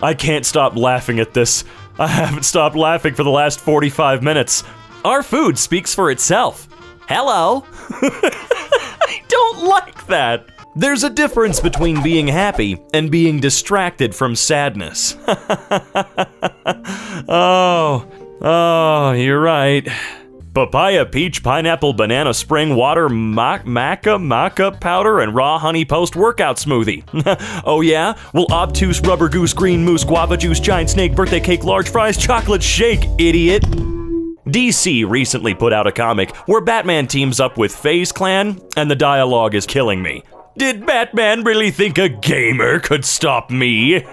I can't stop laughing at this. I haven't stopped laughing for the last 45 minutes. Our food speaks for itself. Hello. I don't like that. There's a difference between being happy and being distracted from sadness. Oh, you're right. Papaya, peach, pineapple, banana, spring water, maca powder, and raw honey post-workout smoothie. Oh yeah? Well, obtuse, rubber goose, green moose, guava juice, giant snake, birthday cake, large fries, chocolate shake, idiot. DC recently put out a comic where Batman teams up with FaZe Clan, and the dialogue is killing me. Did Batman really think a gamer could stop me?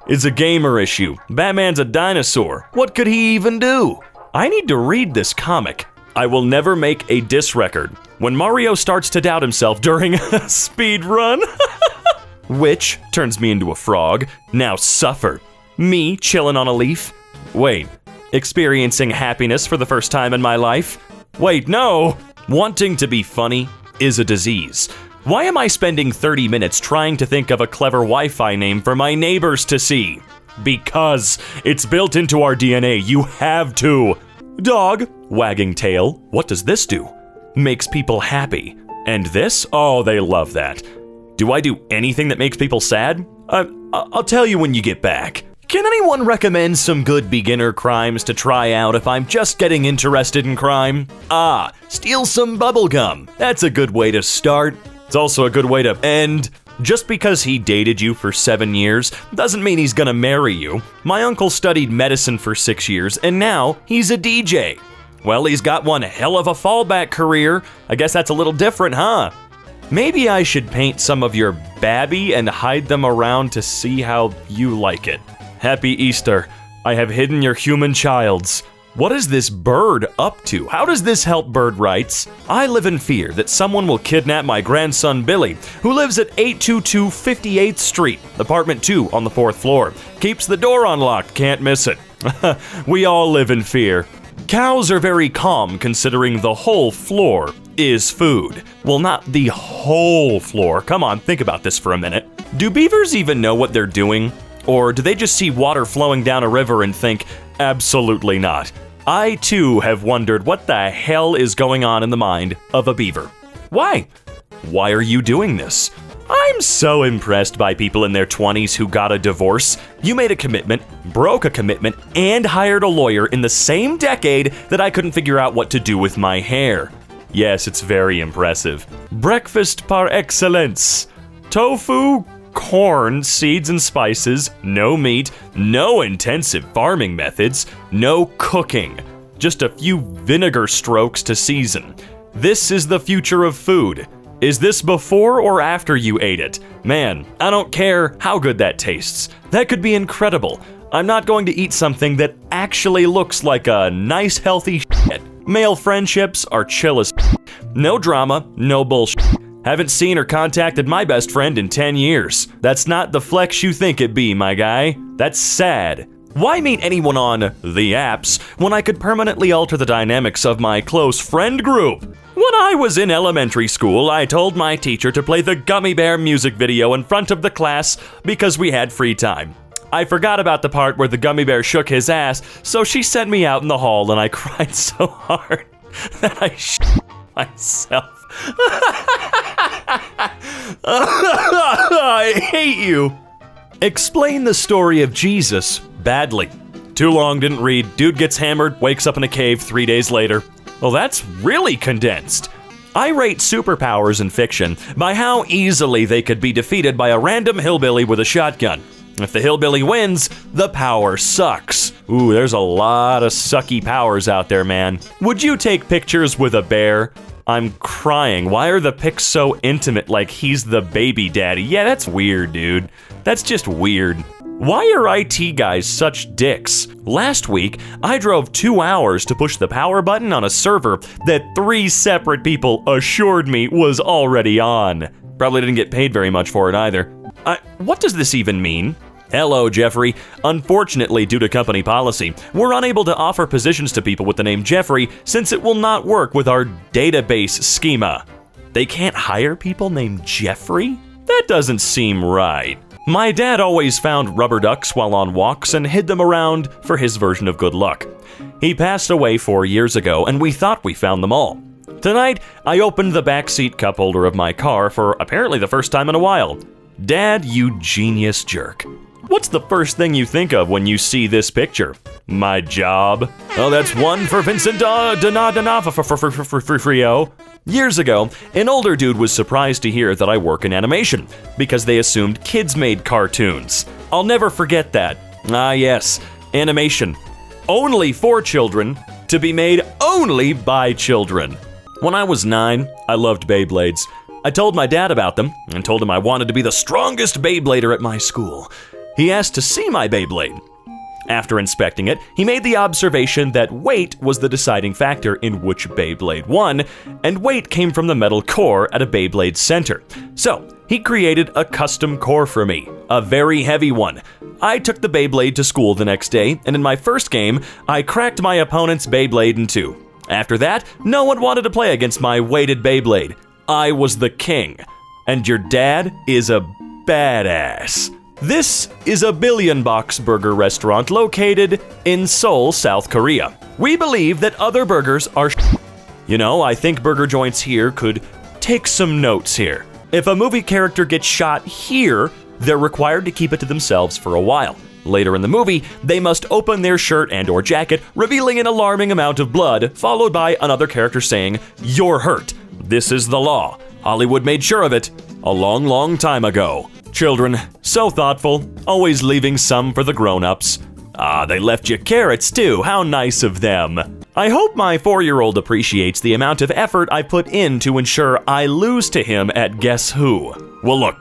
It's a gamer issue. Batman's a dinosaur. What could he even do? I need to read this comic. I will never make a diss record. When Mario starts to doubt himself during a speed run. Which turns me into a frog. Now suffer. Me chilling on a leaf. Wait, experiencing happiness for the first time in my life? Wait, no. Wanting to be funny is a disease. Why am I spending 30 minutes trying to think of a clever Wi-Fi name for my neighbors to see? Because it's built into our DNA, you have to. Dog, wagging tail, what does this do? Makes people happy. And this? Oh, they love that. Do I do anything that makes people sad? I'll tell you when you get back. Can anyone recommend some good beginner crimes to try out if I'm just getting interested in crime? Steal some bubblegum. That's a good way to start. It's also a good way to end. Just because he dated you for 7 years doesn't mean he's gonna marry you. My uncle studied medicine for 6 years and now he's a DJ. Well, he's got one hell of a fallback career. I guess that's a little different, huh? Maybe I should paint some of your babby and hide them around to see how you like it. Happy Easter. I have hidden your human childs. What is this bird up to? How does this help bird rights? I live in fear that someone will kidnap my grandson Billy, who lives at 822 58th Street, apartment 2 on the 4th floor. Keeps the door unlocked, can't miss it. We all live in fear. Cows are very calm considering the whole floor is food. Well, not the whole floor. Come on, think about this for a minute. Do beavers even know what they're doing? Or do they just see water flowing down a river and think, absolutely not? I too have wondered what the hell is going on in the mind of a beaver. Why? Why are you doing this? I'm so impressed by people in their 20s who got a divorce. You made a commitment, broke a commitment, and hired a lawyer in the same decade that I couldn't figure out what to do with my hair. Yes, it's very impressive. Breakfast par excellence. Tofu, corn, seeds and spices, no meat, no intensive farming methods, no cooking. Just a few vinegar strokes to season. This is the future of food. Is this before or after you ate it? Man, I don't care how good that tastes. That could be incredible. I'm not going to eat something that actually looks like a nice healthy shit. Male friendships are chill as no drama, no bullshit. Haven't seen or contacted my best friend in 10 years. That's not the flex you think it be, my guy. That's sad. Why meet anyone on the apps when I could permanently alter the dynamics of my close friend group? When I was in elementary school, I told my teacher to play the Gummy Bear music video in front of the class because we had free time. I forgot about the part where the gummy bear shook his ass, so she sent me out in the hall and I cried so hard that I shit myself. I hate you. Explain the story of Jesus badly. Too long, didn't read. Dude gets hammered, wakes up in a cave 3 days later. Well, that's really condensed. I rate superpowers in fiction by how easily they could be defeated by a random hillbilly with a shotgun. If the hillbilly wins, the power sucks. Ooh, there's a lot of sucky powers out there, man. Would you take pictures with a bear? I'm crying. Why are the pics so intimate like he's the baby daddy? Yeah, that's weird, dude. That's just weird. Why are IT guys such dicks? Last week, I drove 2 hours to push the power button on a server that 3 separate people assured me was already on. Probably didn't get paid very much for it either. What does this even mean? Hello, Jeffrey. Unfortunately, due to company policy, we're unable to offer positions to people with the name Jeffrey since it will not work with our database schema. They can't hire people named Jeffrey? That doesn't seem right. My dad always found rubber ducks while on walks and hid them around for his version of good luck. He passed away 4 years ago, and we thought we found them all. Tonight, I opened the backseat cup holder of my car for apparently the first time in a while. Dad, you genius jerk. What's the first thing you think of when you see this picture? My job. Oh, that's one for Vincent D'Onofrio. Years ago, an older dude was surprised to hear that I work in animation because they assumed kids made cartoons. I'll never forget that. Ah, yes, animation. Only for children, to be made only by children. When I was 9, I loved Beyblades. I told my dad about them and told him I wanted to be the strongest Beyblader at my school. He asked to see my Beyblade. After inspecting it, he made the observation that weight was the deciding factor in which Beyblade won, and weight came from the metal core at a Beyblade center. So, he created a custom core for me, a very heavy one. I took the Beyblade to school the next day, and in my first game, I cracked my opponent's Beyblade in two. After that, no one wanted to play against my weighted Beyblade. I was the king. And your dad is a badass. This is a Billion Box Burger restaurant located in Seoul, South Korea. We believe that other burgers are You know, I think burger joints here could take some notes here. If a movie character gets shot here, they're required to keep it to themselves for a while. Later in the movie, they must open their shirt and/or jacket, revealing an alarming amount of blood, followed by another character saying, "You're hurt. This is the law. Hollywood made sure of it a long, long time ago." Children, so thoughtful, always leaving some for the grown-ups. Ah, they left you carrots too. How nice of them. I hope my 4-year-old appreciates the amount of effort I put in to ensure I lose to him at Guess Who. Well, look,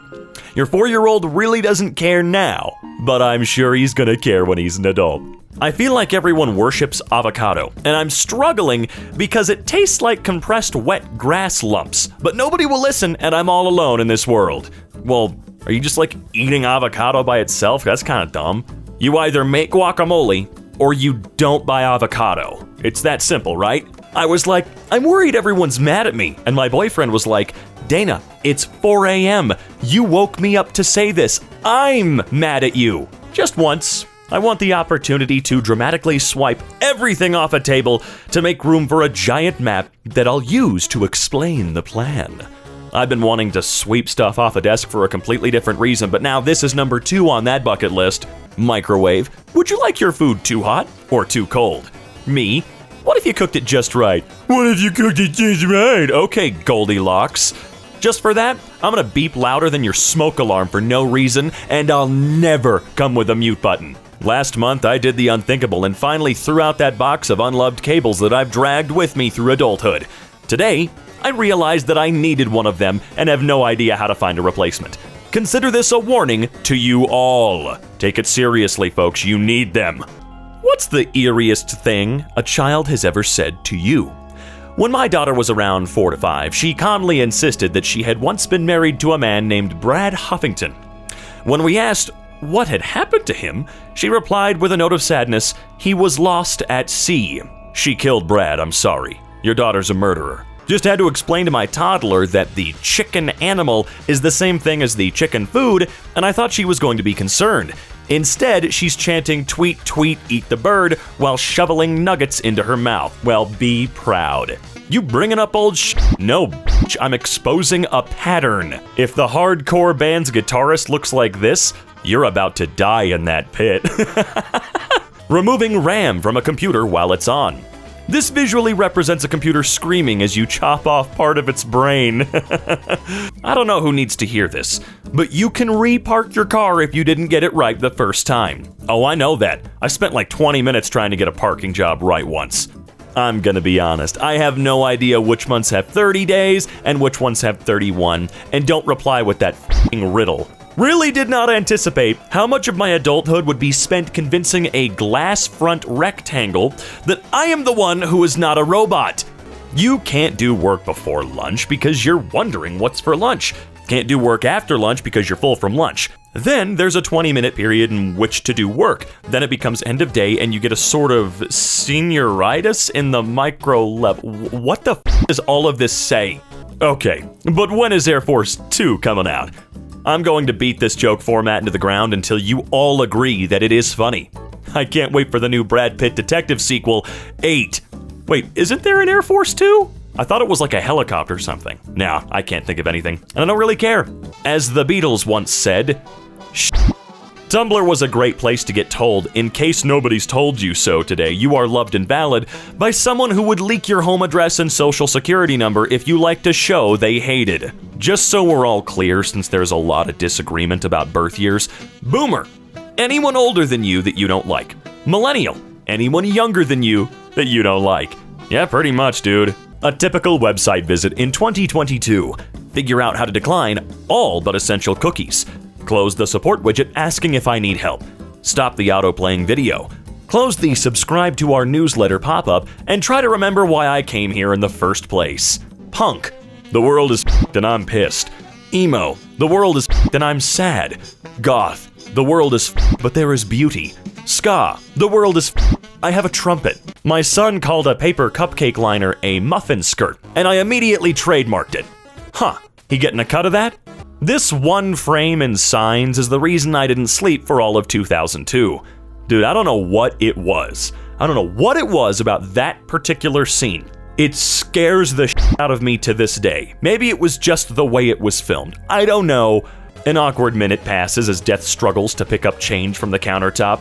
your 4-year-old really doesn't care now, but I'm sure he's gonna care when he's an adult. I feel like everyone worships avocado, and I'm struggling because it tastes like compressed wet grass lumps, but nobody will listen and I'm all alone in this world. Well, are you just like eating avocado by itself? That's kind of dumb. You either make guacamole or you don't buy avocado. It's that simple, right? I was like, I'm worried everyone's mad at me, and my boyfriend was like, Dana, it's 4 a.m. You woke me up to say this. I'm mad at you. Just once. I want the opportunity to dramatically swipe everything off a table to make room for a giant map that I'll use to explain the plan. I've been wanting to sweep stuff off a desk for a completely different reason, but now this is number 2 on that bucket list. Microwave. Would you like your food too hot or too cold? Me. What if you cooked it just right? What if you cooked it just right? Okay, Goldilocks. Just for that, I'm gonna beep louder than your smoke alarm for no reason, and I'll never come with a mute button. Last month, I did the unthinkable and finally threw out that box of unloved cables that I've dragged with me through adulthood. Today, I realized that I needed one of them and have no idea how to find a replacement. Consider this a warning to you all. Take it seriously, folks, you need them. What's the eeriest thing a child has ever said to you? When my daughter was around 4 to 5, she calmly insisted that she had once been married to a man named Brad Huffington. When we asked what had happened to him, she replied with a note of sadness, "He was lost at sea." She killed Brad, I'm sorry. Your daughter's a murderer. Just had to explain to my toddler that the chicken animal is the same thing as the chicken food, and I thought she was going to be concerned. Instead, she's chanting "tweet, tweet, eat the bird" while shoveling nuggets into her mouth. Well, be proud. You bringing up old No, bitch, I'm exposing a pattern. If the hardcore band's guitarist looks like this, you're about to die in that pit. Removing RAM from a computer while it's on. This visually represents a computer screaming as you chop off part of its brain. I don't know who needs to hear this, but you can re-park your car if you didn't get it right the first time. Oh, I know that. I spent like 20 minutes trying to get a parking job right once. I'm gonna be honest, I have no idea which months have 30 days and which ones have 31, and don't reply with that f***ing riddle. Really did not anticipate how much of my adulthood would be spent convincing a glass front rectangle that I am the one who is not a robot. You can't do work before lunch because you're wondering what's for lunch. Can't do work after lunch because you're full from lunch. Then there's a 20-minute period in which to do work. Then it becomes end of day and you get a sort of senioritis in the micro level. What the f does all of this say? Okay, but when is Air Force 2 coming out? I'm going to beat this joke format into the ground until you all agree that it is funny. I can't wait for the new Brad Pitt detective sequel, 8. Wait, isn't there an Air Force 2? I thought it was like a helicopter or something. Nah, I can't think of anything, and I don't really care. As the Beatles once said, Tumblr was a great place to get told, in case nobody's told you so today, you are loved and valid, by someone who would leak your home address and social security number if you liked a show they hated. Just so we're all clear, since there's a lot of disagreement about birth years, Boomer, anyone older than you that you don't like. Millennial, anyone younger than you that you don't like. Yeah, pretty much, dude. A typical website visit in 2022. Figure out how to decline all but essential cookies. Close the support widget asking if I need help. Stop the auto-playing video. Close the subscribe to our newsletter pop-up and try to remember why I came here in the first place. Punk, the world is f***ed and I'm pissed. Emo, the world is f***ed and I'm sad. Goth, the world is f***ed but there is beauty. Ska, the world is f***ed. I have a trumpet. My son called a paper cupcake liner a muffin skirt, and I immediately trademarked it. Huh, he getting a cut of that? This one frame in Signs is the reason I didn't sleep for all of 2002. Dude, I don't know what it was. I don't know what it was about that particular scene. It scares the shit out of me to this day. Maybe it was just the way it was filmed. I don't know. An awkward minute passes as Death struggles to pick up change from the countertop.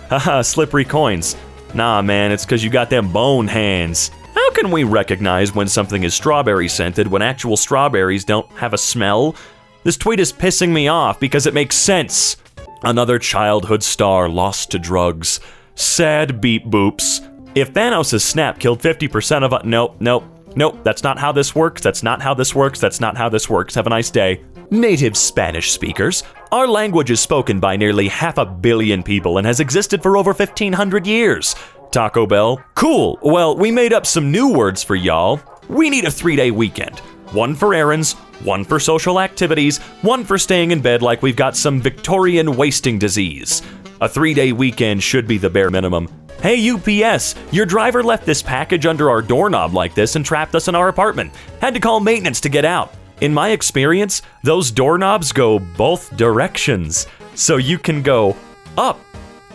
Haha, slippery coins. Nah, man, it's because you got them bone hands. How can we recognize when something is strawberry scented when actual strawberries don't have a smell? This tweet is pissing me off because it makes sense. Another childhood star lost to drugs. Sad beep boops. If Thanos' snap killed 50% of us, nope, that's not how this works, that's not how this works, that's not how this works. Have a nice day. Native Spanish speakers. Our language is spoken by nearly 500 million people and has existed for over 1,500 years. Taco Bell. Cool, well, we made up some new words for y'all. We need a 3-day weekend. One for errands, one for social activities, one for staying in bed like we've got some Victorian wasting disease. A 3-day weekend should be the bare minimum. Hey UPS, your driver left this package under our doorknob like this and trapped us in our apartment. Had to call maintenance to get out. In my experience, those doorknobs go both directions, so you can go up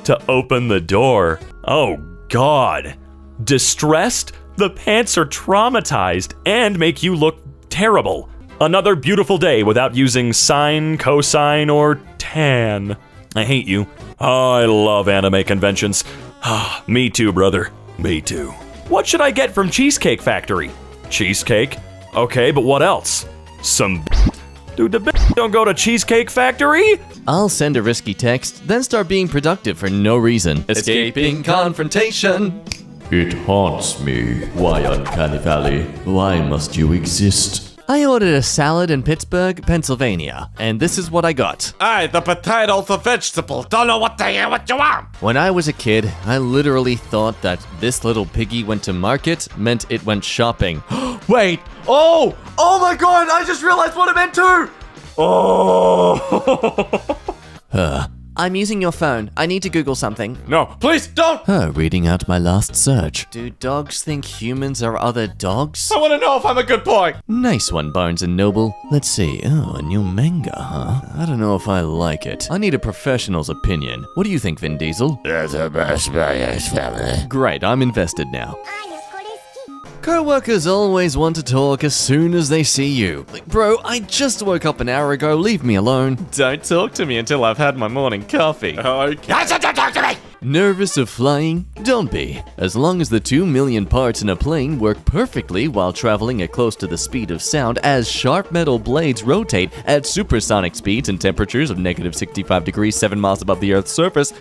to open the door. Oh God. Distressed? The pants are traumatized and make you look terrible. Another beautiful day without using sine, cosine, or tan. I hate you. Oh, I love anime conventions. Me too, brother. Me too. What should I get from Cheesecake Factory? Cheesecake? Okay, but what else? Some Dude, the don't go to Cheesecake Factory? I'll send a risky text, then start being productive for no reason. Escaping confrontation. It haunts me. Why, Uncanny Valley? Why must you exist? I ordered a salad in Pittsburgh, Pennsylvania, and this is what I got. Aye, the potato, the vegetable. Don't know what you want. When I was a kid, I literally thought that this little piggy went to market meant it went shopping. Wait. Oh my God, I just realized what it meant too. Oh. I'm using your phone. I need to Google something. No, please don't. Reading out my last search. Do dogs think humans are other dogs? I want to know if I'm a good boy. Nice one, Barnes & Noble. Let's see. Oh, a new manga, huh? I don't know if I like it. I need a professional's opinion. What do you think, Vin Diesel? You're the best biggest family. Great, I'm invested now. Co-workers always want to talk as soon as they see you. Like, bro, I just woke up an hour ago, leave me alone. Don't talk to me until I've had my morning coffee. Don't talk to me! Nervous of flying? Don't be. As long as the 2 million parts in a plane work perfectly while traveling at close to the speed of sound as sharp metal blades rotate at supersonic speeds and temperatures of negative 65 degrees 7 miles above the Earth's surface,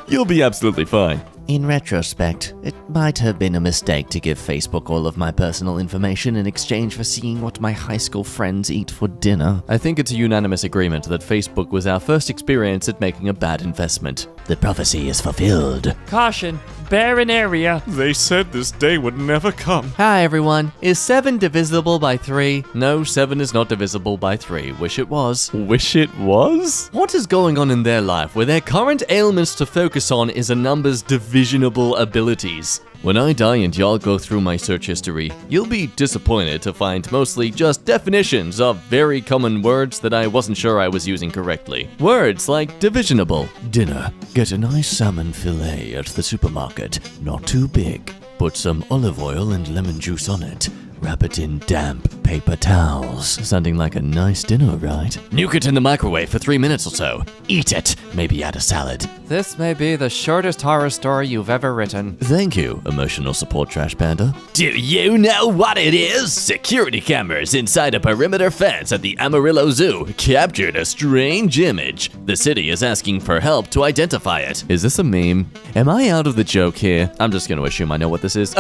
you'll be absolutely fine. In retrospect, it might have been a mistake to give Facebook all of my personal information in exchange for seeing what my high school friends eat for dinner. I think it's a unanimous agreement that Facebook was our first experience at making a bad investment. The prophecy is fulfilled. Caution, barren area. They said this day would never come. Hi everyone. Is 7 divisible by 3? No, 7 is not divisible by 3. Wish it was. Wish it was? What is going on in their life where their current ailments to focus on is a number's divisionable abilities? When I die and y'all go through my search history, you'll be disappointed to find mostly just definitions of very common words that I wasn't sure I was using correctly. Words like divisionable. Dinner. Get a nice salmon fillet at the supermarket. Not too big. Put some olive oil and lemon juice on it. Wrap it in damp paper towels. Sounding like a nice dinner, right? Nuke it in the microwave for 3 minutes or so. Eat it. Maybe add a salad. This may be the shortest horror story you've ever written. Thank you, emotional support trash panda. Do you know what it is? Security cameras inside a perimeter fence at the Amarillo Zoo captured a strange image. The city is asking for help to identify it. Is this a meme? Am I out of the joke here? I'm just gonna assume I know what this is.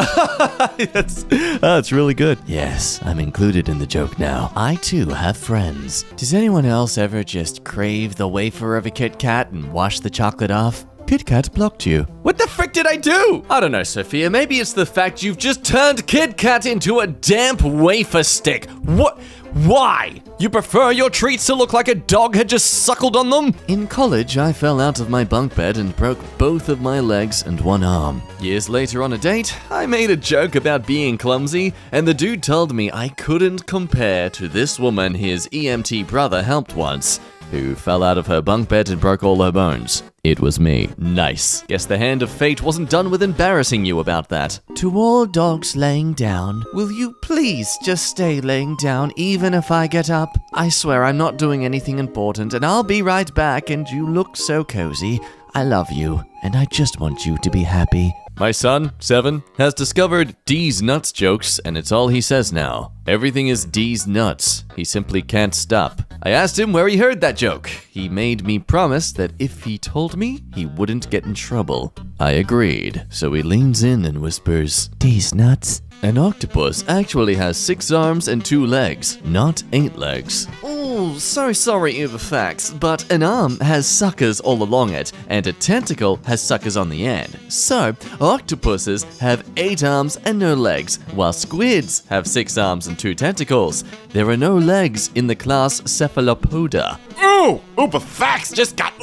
That's really good. Yes, I'm included in the joke now. I too have friends. Does anyone else ever just crave the wafer of a Kit Kat and wash the chocolate off? Kit Kat blocked you. What the frick did I do? I don't know, Sophia. Maybe it's the fact you've just turned Kit Kat into a damp wafer stick. What? Why? You prefer your treats to look like a dog had just suckled on them? In college, I fell out of my bunk bed and broke both of my legs and one arm. Years later on a date, I made a joke about being clumsy, and the dude told me I couldn't compare to this woman his EMT brother helped once, who fell out of her bunk bed and broke all her bones. It was me. Nice. Guess the hand of fate wasn't done with embarrassing you about that. To all dogs laying down, will you please just stay laying down even if I get up? I swear I'm not doing anything important and I'll be right back, and you look so cozy. I love you and I just want you to be happy. My son, 7, has discovered D's nuts jokes, and it's all he says now. Everything is D's nuts. He simply can't stop. I asked him where he heard that joke. He made me promise that if he told me, he wouldn't get in trouble. I agreed, so he leans in and whispers, These nuts. An octopus actually has 6 arms and 2 legs, not 8 legs. Oh, sorry, Uberfax, but an arm has suckers all along it, and a tentacle has suckers on the end. So, octopuses have 8 arms and no legs, while squids have 6 arms and 2 tentacles. There are no legs in the class Cephalopoda. Ooh! Uberfax just got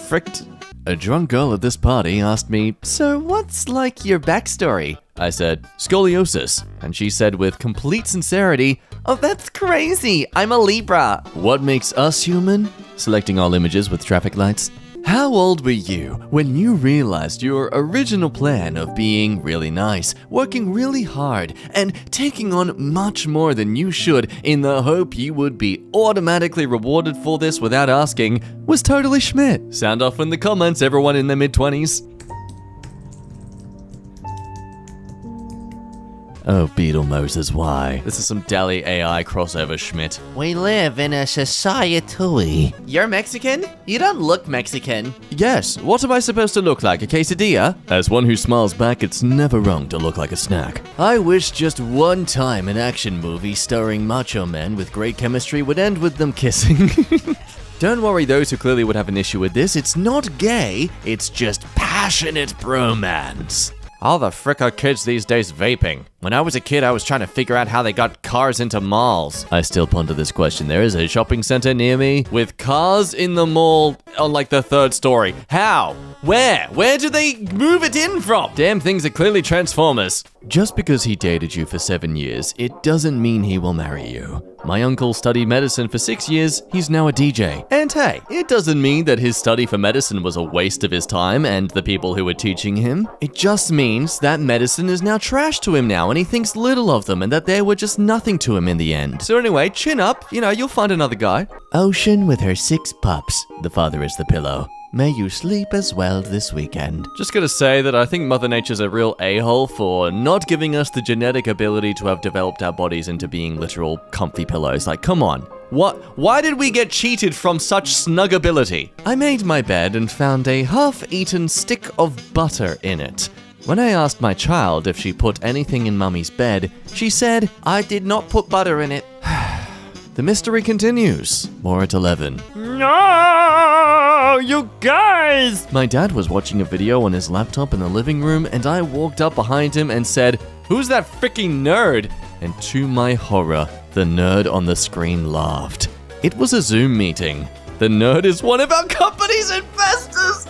Fricked. A drunk girl at this party asked me, So, what's like your backstory? I said, scoliosis, and she said with complete sincerity, Oh, that's crazy. I'm a Libra. what makes us human? Selecting all images with traffic lights. How old were you when you realized your original plan of being really nice, working really hard, and taking on much more than you should in the hope you would be automatically rewarded for this without asking was totally Schmidt? Sound off in the comments, everyone in their mid-20s. Oh, Beetle Moses, why? This is some Dali AI crossover, Schmidt. We live in a society. You're Mexican? You don't look Mexican. Yes, what am I supposed to look like, a quesadilla? As one who smiles back, it's never wrong to look like a snack. I wish just one time an action movie starring macho men with great chemistry would end with them kissing. Don't worry those who clearly would have an issue with this, it's not gay, it's just passionate bromance. How the frick are kids these days vaping? When I was a kid, I was trying to figure out how they got cars into malls. I still ponder this question. There is a shopping center near me with cars in the mall on like the 3rd story. How? Where? Where do they move it in from? Damn things are clearly Transformers. Just because he dated you for 7 years, it doesn't mean he will marry you. My uncle studied medicine for 6 years, he's now a DJ. And hey, it doesn't mean that his study for medicine was a waste of his time and the people who were teaching him. It just means that medicine is now trash to him now and he thinks little of them and that they were just nothing to him in the end. So anyway, chin up, you'll find another guy. Ocean with her 6 pups. The father is the pillow. May you sleep as well this weekend. Just gotta say that I think Mother Nature's a real a-hole for not giving us the genetic ability to have developed our bodies into being literal comfy pillows. Like, come on. Why did we get cheated from such snuggability? I made my bed and found a half-eaten stick of butter in it. When I asked my child if she put anything in Mummy's bed, she said, I did not put butter in it. The mystery continues. More at 11. No, you guys! My dad was watching a video on his laptop in the living room, and I walked up behind him and said, Who's that freaking nerd? And to my horror, the nerd on the screen laughed. It was a Zoom meeting. The nerd is one of our company's investors!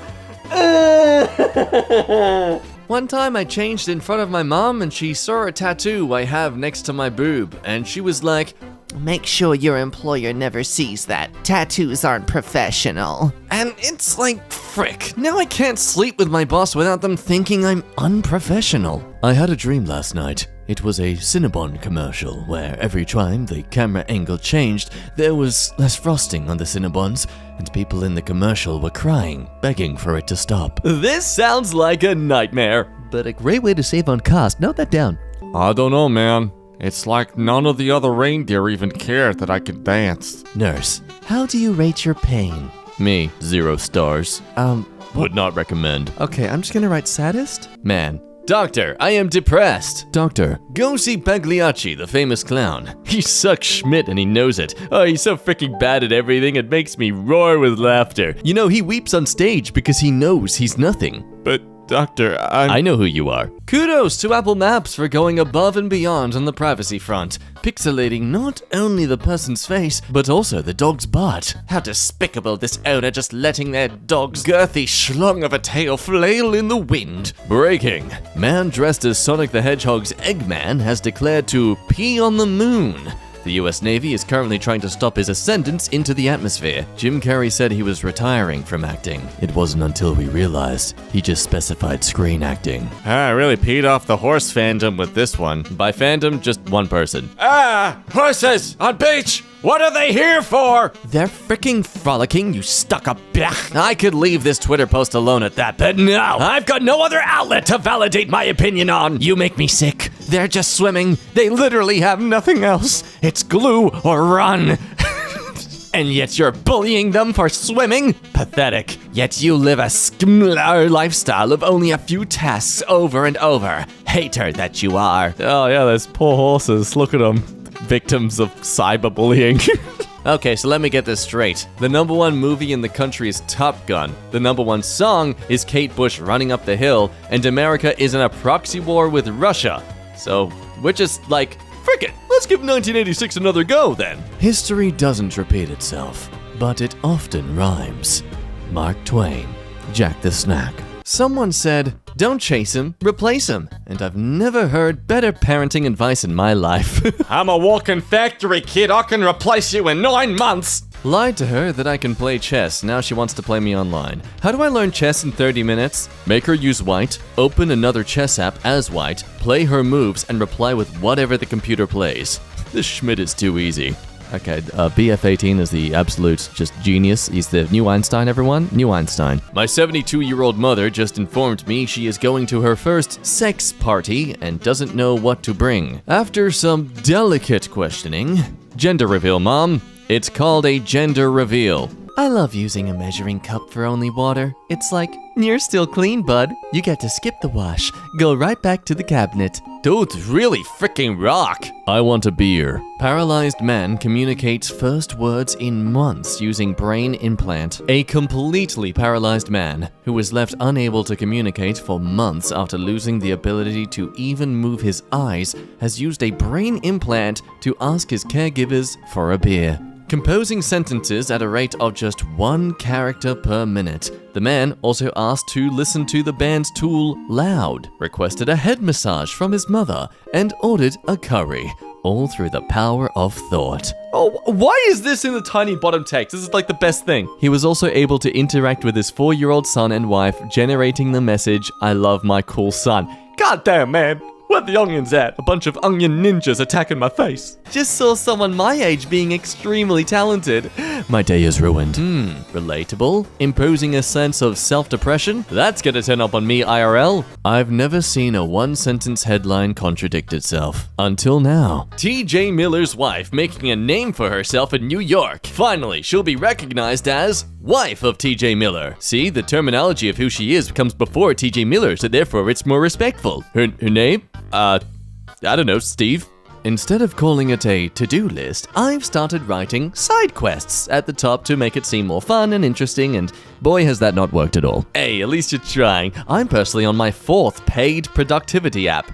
One time I changed in front of my mom and she saw a tattoo I have next to my boob, and she was like, Make sure your employer never sees that. Tattoos aren't professional. and it's like, frick, now I can't sleep with my boss without them thinking I'm unprofessional. I had a dream last night. It was a Cinnabon commercial where every time the camera angle changed, there was less frosting on the Cinnabons, and people in the commercial were crying, begging for it to stop. This sounds like a nightmare. But a great way to save on cost. Note that down. I don't know, man. It's like none of the other reindeer even cared that I could dance. Nurse, how do you rate your pain? Me, 0 stars. Would not recommend. Okay, I'm just gonna write saddest. Man. Doctor, I am depressed. Doctor, Go see Pagliacci, the famous clown. He sucks Schmidt and he knows it. Oh, he's so freaking bad at everything, it makes me roar with laughter. you know he weeps on stage because he knows he's nothing. But, Doctor, I know who you are. Kudos to Apple Maps for going above and beyond on the privacy front, pixelating not only the person's face, But also the dog's butt. how despicable this owner just letting their dog's girthy schlong of a tail flail in the wind. Breaking. Man dressed as Sonic the Hedgehog's Eggman has declared to pee on the moon. The US Navy is currently trying to stop his ascendance into the atmosphere. Jim Carrey said he was retiring from acting. It wasn't until we realized he just specified screen acting. I really peed off the horse fandom with this one. By fandom, just one person. Horses on beach! What are they here for? They're freaking frolicking, you stuck-up blech. I could leave this Twitter post alone at that, but no! I've got no other outlet to validate my opinion on. You make me sick. They're just swimming. They literally have nothing else. It's glue or run. And yet you're bullying them for swimming? Pathetic. Yet you live a skmlar lifestyle of only a few tasks over and over. Hater that you are. Oh yeah, those poor horses. Look at them. Victims of cyberbullying. Okay, so let me get this straight. The #1 movie in the country is Top Gun. The #1 song is Kate Bush running up the hill, and America is in a proxy war with Russia. So we're just like, frick it, let's give 1986 another go then. History doesn't repeat itself, but it often rhymes. Mark Twain, Jack the Snack. Someone said, don't chase him, replace him. And I've never heard better parenting advice in my life. I'm a walking factory, kid. I can replace you in 9 months. Lied to her that I can play chess. Now she wants to play me online. How do I learn chess in 30 minutes? Make her use white, open another chess app as white, play her moves, and reply with whatever the computer plays. This Schmidt is too easy. Okay, BF18 is the absolute just genius. He's the new Einstein, everyone. New Einstein. My 72-year-old mother just informed me she is going to her first sex party and doesn't know what to bring. After some delicate questioning, gender reveal, Mom. It's called a gender reveal. I love using a measuring cup for only water. It's like, you're still clean, bud. You get to skip the wash. Go right back to the cabinet. Dude's really freaking rock. I want a beer. Paralyzed man communicates first words in months using brain implant. A completely paralyzed man who was left unable to communicate for months after losing the ability to even move his eyes has used a brain implant to ask his caregivers for a beer. Composing sentences at a rate of just 1 character per minute. The man also asked to listen to the band's Tool loud, requested a head massage from his mother, and ordered a curry. All through the power of thought. Oh, why is this in the tiny bottom text? This is like the best thing. He was also able to interact with his 4-year-old son and wife, generating the message, "I love my cool son." God damn, man. Where the onions at? A bunch of onion ninjas attacking my face. Just saw someone my age being extremely talented. My day is ruined. Relatable? Imposing a sense of self-depression? That's gonna turn up on me IRL. I've never seen a one-sentence headline contradict itself. Until now. TJ Miller's wife making a name for herself in New York. Finally, she'll be recognized as wife of TJ Miller. See, the terminology of who she is comes before TJ Miller, so therefore it's more respectful. Her name? I don't know, Steve. Instead of calling it a to-do list, I've started writing side quests at the top to make it seem more fun and interesting, and boy has that not worked at all. Hey, at least you're trying. I'm personally on my 4th paid productivity app.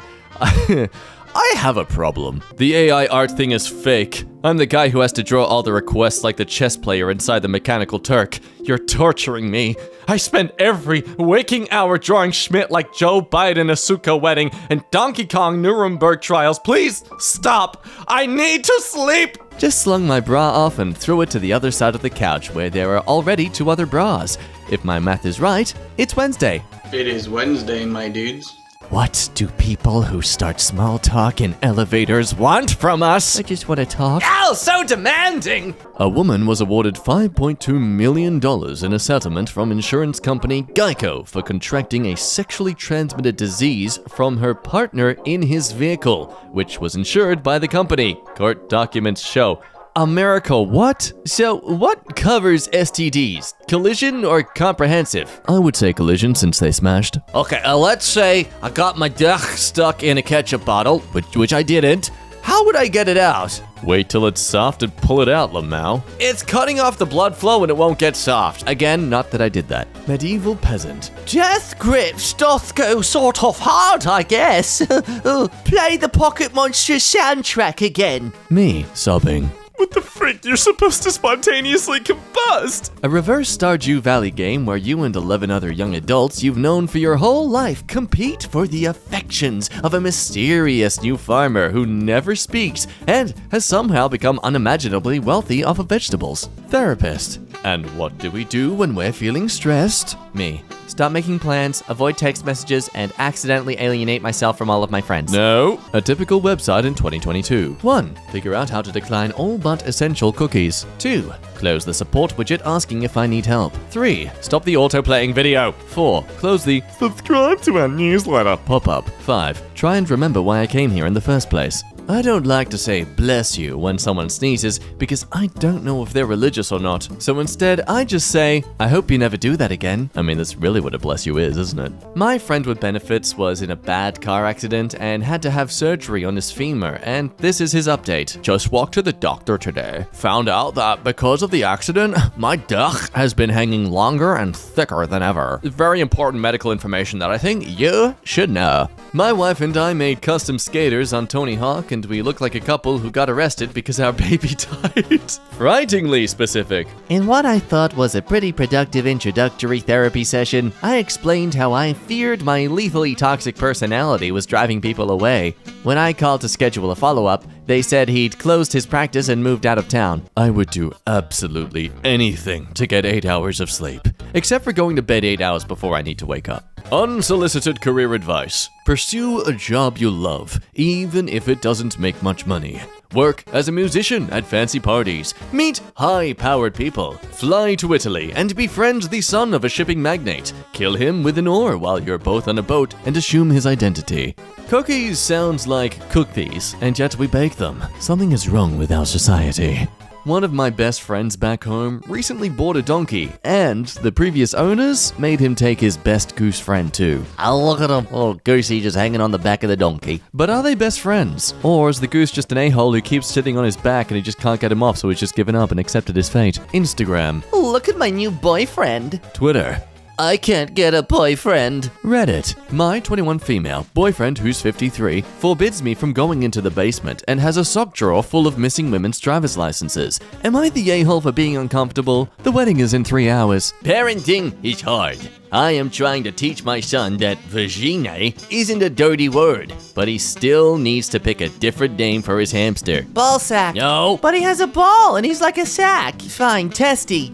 I have a problem. The AI art thing is fake. I'm the guy who has to draw all the requests like the chess player inside the Mechanical Turk. You're torturing me. I spent every waking hour drawing Schmidt like Joe Biden Asuka wedding and Donkey Kong Nuremberg trials. Please stop. I need to sleep. Just slung my bra off and threw it to the other side of the couch where there are already 2 other bras. If my math is right, it's Wednesday. It is Wednesday, my dudes. What do people who start small talk in elevators want from us? I just want to talk. Oh, so demanding. A woman was awarded $5.2 million in a settlement from insurance company Geico for contracting a sexually transmitted disease from her partner in his vehicle, which was insured by the company. Court documents show. America, what? So, what covers STDs? Collision or comprehensive? I would say collision since they smashed. Okay, let's say I got my dick stuck in a ketchup bottle, which I didn't. How would I get it out? Wait till it's soft and pull it out, Lamau. It's cutting off the blood flow and it won't get soft. Again, not that I did that. Medieval peasant. Death grips doth go sort of hard, I guess. Play the Pocket Monsters soundtrack again. Me, sobbing. What the frick? You're supposed to spontaneously combust! A reverse Stardew Valley game where you and 11 other young adults you've known for your whole life compete for the affections of a mysterious new farmer who never speaks and has somehow become unimaginably wealthy off of vegetables. Therapist. And what do we do when we're feeling stressed? Me. Stop making plans, avoid text messages, and accidentally alienate myself from all of my friends. No. A typical website in 2022. 1. Figure out how to decline all but essential cookies. 2. Close the support widget asking if I need help. 3. Stop the auto-playing video. 4. Close the subscribe to our newsletter pop-up. 5. Try and remember why I came here in the first place. I don't like to say bless you when someone sneezes because I don't know if they're religious or not. So instead, I just say, I hope you never do that again. I mean, that's really what a bless you is, isn't it? My friend with benefits was in a bad car accident and had to have surgery on his femur, and this is his update. Just walked to the doctor today. Found out that because of the accident, my dick has been hanging longer and thicker than ever. Very important medical information that I think you should know. My wife and I made custom skaters on Tony Hawk, and we look like a couple who got arrested because our baby died. Frighteningly specific. In what I thought was a pretty productive introductory therapy session, I explained how I feared my lethally toxic personality was driving people away. When I called to schedule a follow-up, they said he'd closed his practice and moved out of town. I would do absolutely anything to get 8 hours of sleep, except for going to bed 8 hours before I need to wake up. Unsolicited career advice. Pursue a job you love, even if it doesn't make much money. Work as a musician at fancy parties. Meet high-powered people. Fly to Italy and befriend the son of a shipping magnate. Kill him with an oar while you're both on a boat and assume his identity. Cookies sounds like cook these, and yet we bake them. Something is wrong with our society. One of my best friends back home recently bought a donkey, and the previous owners made him take his best goose friend too. Oh, look at him. Oh, Goosey just hanging on the back of the donkey. But are they best friends? Or is the goose just an a-hole who keeps sitting on his back and he just can't get him off, so he's just given up and accepted his fate? Instagram. Look at my new boyfriend. Twitter. I can't get a boyfriend. Reddit. My 21 female boyfriend, who's 53, forbids me from going into the basement and has a sock drawer full of missing women's driver's licenses. Am I the a-hole for being uncomfortable? The wedding is in 3 hours. Parenting is hard. I am trying to teach my son that vagina isn't a dirty word, but he still needs to pick a different name for his hamster. Ball sack. No. But he has a ball and he's like a sack. Fine, testy.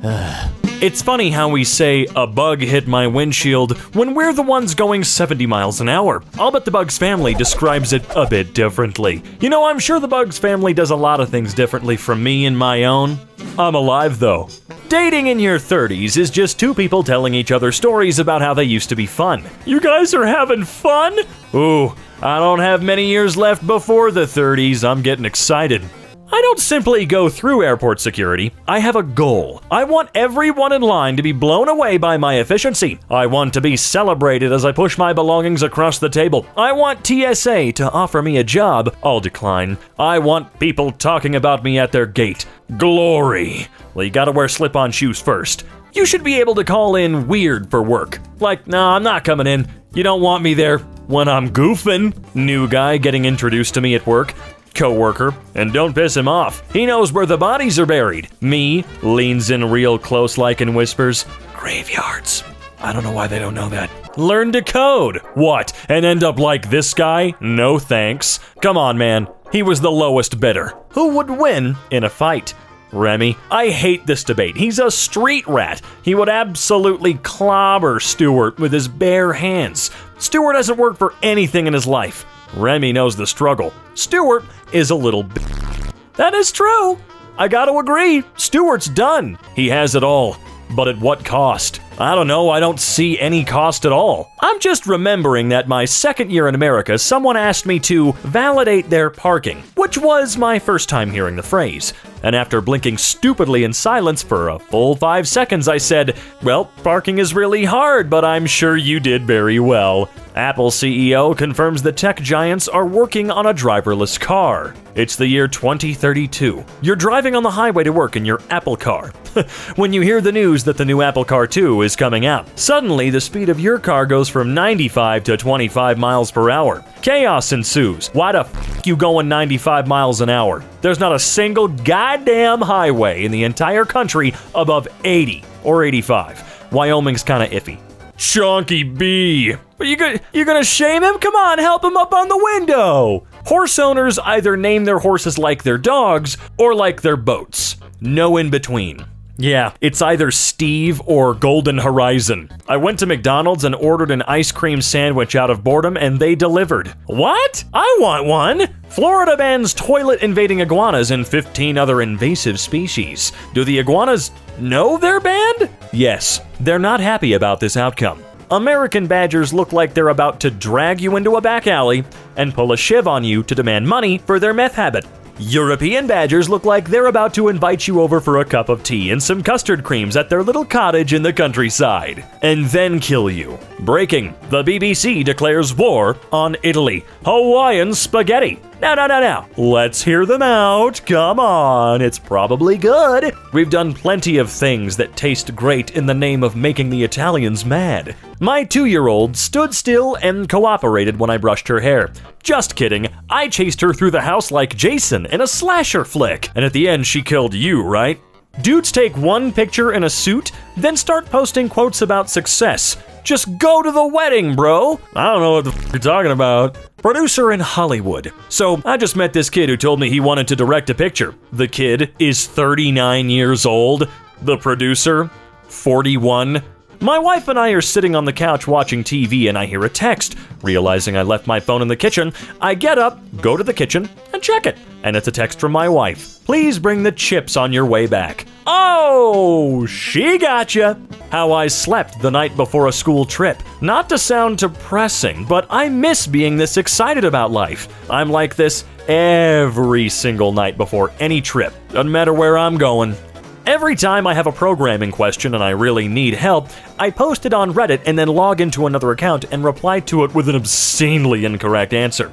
It's funny how we say, a bug hit my windshield, when we're the ones going 70 miles an hour. I'll bet the Bugs family describes it a bit differently. You know, I'm sure the Bugs family does a lot of things differently from me and my own. I'm alive, though. Dating in your 30s is just two people telling each other stories about how they used to be fun. You guys are having fun? Ooh, I don't have many years left before the 30s. I'm getting excited. I don't simply go through airport security. I have a goal. I want everyone in line to be blown away by my efficiency. I want to be celebrated as I push my belongings across the table. I want TSA to offer me a job. I'll decline. I want people talking about me at their gate. Glory. Well, you gotta wear slip-on shoes first. You should be able to call in weird for work. Like, nah, I'm not coming in. You don't want me there. when I'm goofing. New guy getting introduced to me at work. Co-worker, and don't piss him off. He knows where the bodies are buried. Me leans in real close like and whispers, graveyards. I don't know why they don't know that. Learn to code. What? And end up like this guy? No thanks. Come on, man. He was the lowest bidder. Who would win in a fight? Remy, I hate this debate. He's a street rat. He would absolutely clobber Stuart with his bare hands. Stuart hasn't worked for anything in his life. Remy knows the struggle. Stuart is a little That is true. I gotta agree. Stuart's done. He has it all. But at what cost? I don't know, I don't see any cost at all. I'm just remembering that my second year in America, someone asked me to validate their parking, which was my first time hearing the phrase. And after blinking stupidly in silence for a full 5 seconds, I said, well, parking is really hard, but I'm sure you did very well. Apple CEO confirms the tech giants are working on a driverless car. It's the year 2032. You're driving on the highway to work in your Apple car. When you hear the news that the new Apple Car 2 is coming out, suddenly the speed of your car goes from 95 to 25 miles per hour. Chaos ensues. Why the f*** you going 95 miles an hour? There's not a single goddamn highway in the entire country above 80 or 85. Wyoming's kinda iffy. Chonky B. But you gonna shame him? Come on, help him up on the window. Horse owners either name their horses like their dogs or like their boats. No in between. Yeah, it's either Steve or Golden Horizon. I went to McDonald's and ordered an ice cream sandwich out of boredom and they delivered. What? I want one! Florida bans toilet invading iguanas and 15 other invasive species. Do the iguanas know they're banned? Yes, they're not happy about this outcome. American badgers look like they're about to drag you into a back alley and pull a shiv on you to demand money for their meth habit. European badgers look like they're about to invite you over for a cup of tea and some custard creams at their little cottage in the countryside, and then kill you. Breaking, the BBC declares war on Italy. Hawaiian spaghetti. Now. Let's hear them out. Come on, it's probably good. We've done plenty of things that taste great in the name of making the Italians mad. My 2-year-old stood still and cooperated when I brushed her hair. Just kidding, I chased her through the house like Jason in a slasher flick, and at the end she killed you, right? Dudes take one picture in a suit, then start posting quotes about success. Just go to the wedding, bro. I don't know what the f you're talking about. Producer in Hollywood. So I just met this kid who told me he wanted to direct a picture. The kid is 39 years old. The producer, 41. My wife and I are sitting on the couch watching TV and I hear a text. Realizing I left my phone in the kitchen, I get up, go to the kitchen, and check it. And it's a text from my wife. Please bring the chips on your way back. Oh, she gotcha. How I slept the night before a school trip. Not to sound depressing, but I miss being this excited about life. I'm like this every single night before any trip. Doesn't matter where I'm going. Every time I have a programming question and I really need help, I post it on Reddit and then log into another account and reply to it with an obscenely incorrect answer.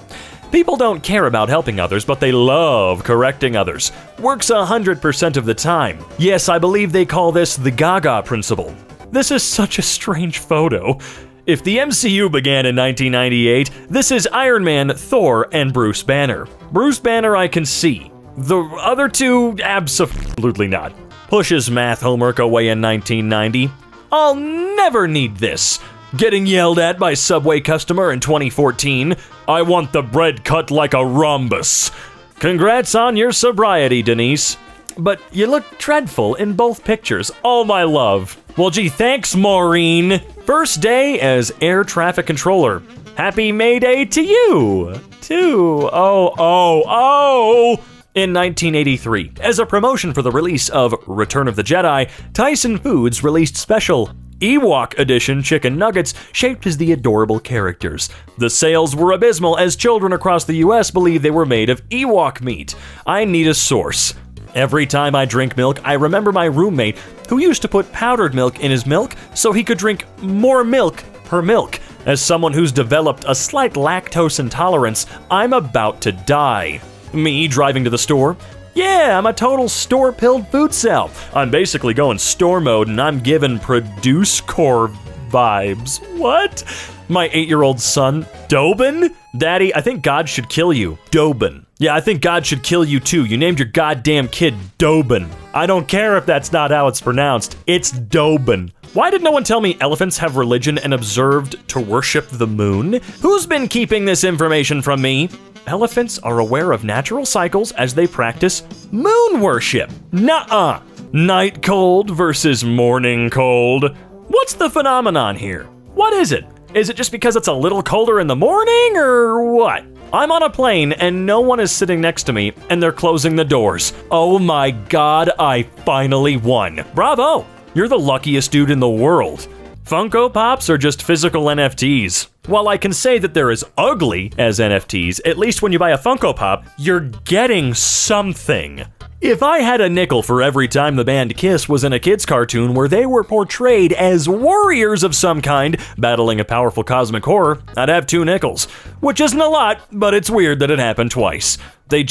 People don't care about helping others, but they love correcting others. Works 100% of the time. Yes, I believe they call this the Gaga principle. This is such a strange photo. If the MCU began in 1998, this is Iron Man, Thor, and Bruce Banner. Bruce Banner I can see. The other two, absolutely not. Pushes math homework away in 1990. I'll never need this. Getting yelled at by Subway customer in 2014. I want the bread cut like a rhombus. Congrats on your sobriety, Denise. But you look dreadful in both pictures. Oh, my love. Well, gee, thanks, Maureen. First day as air traffic controller. Happy May Day to you, too. Oh. In 1983, as a promotion for the release of Return of the Jedi, Tyson Foods released special Ewok Edition chicken nuggets shaped as the adorable characters. The sales were abysmal as children across the US believed they were made of Ewok meat. I need a source. Every time I drink milk, I remember my roommate who used to put powdered milk in his milk so he could drink more milk per milk. As someone who's developed a slight lactose intolerance, I'm about to die. Me driving to the store? Yeah, I'm a total store-pilled food cell. I'm basically going store mode and I'm giving Produce Corps vibes. What? My 8-year-old son, Dobin? Daddy, I think God should kill you. Dobin. Yeah, I think God should kill you too. You named your goddamn kid Dobin. I don't care if that's not how it's pronounced. It's Dobin. Why did no one tell me elephants have religion and observed to worship the moon? Who's been keeping this information from me? Elephants are aware of natural cycles as they practice moon worship. Nuh-uh. Night cold versus morning cold. What's the phenomenon here? What is it? Is it just because it's a little colder in the morning, or what? I'm on a plane and no one is sitting next to me and they're closing the doors. Oh my God, I finally won. Bravo, you're the luckiest dude in the world. Funko Pops are just physical NFTs. While I can say that they're as ugly as NFTs, at least when you buy a Funko Pop, you're getting something. If I had a nickel for every time the band Kiss was in a kids' cartoon where they were portrayed as warriors of some kind battling a powerful cosmic horror, I'd have 2 nickels. Which isn't a lot, but it's weird that it happened twice. They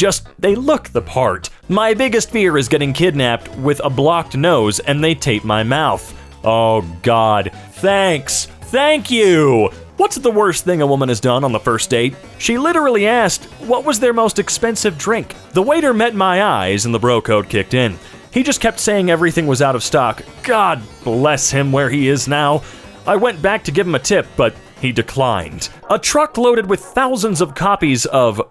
look the part. My biggest fear is getting kidnapped with a blocked nose and they tape my mouth. Oh God, thanks. Thank you. What's the worst thing a woman has done on the first date? She literally asked, what was their most expensive drink? The waiter met my eyes and the bro code kicked in. He just kept saying everything was out of stock. God bless him where he is now. I went back to give him a tip, but he declined. A truck loaded with thousands of copies of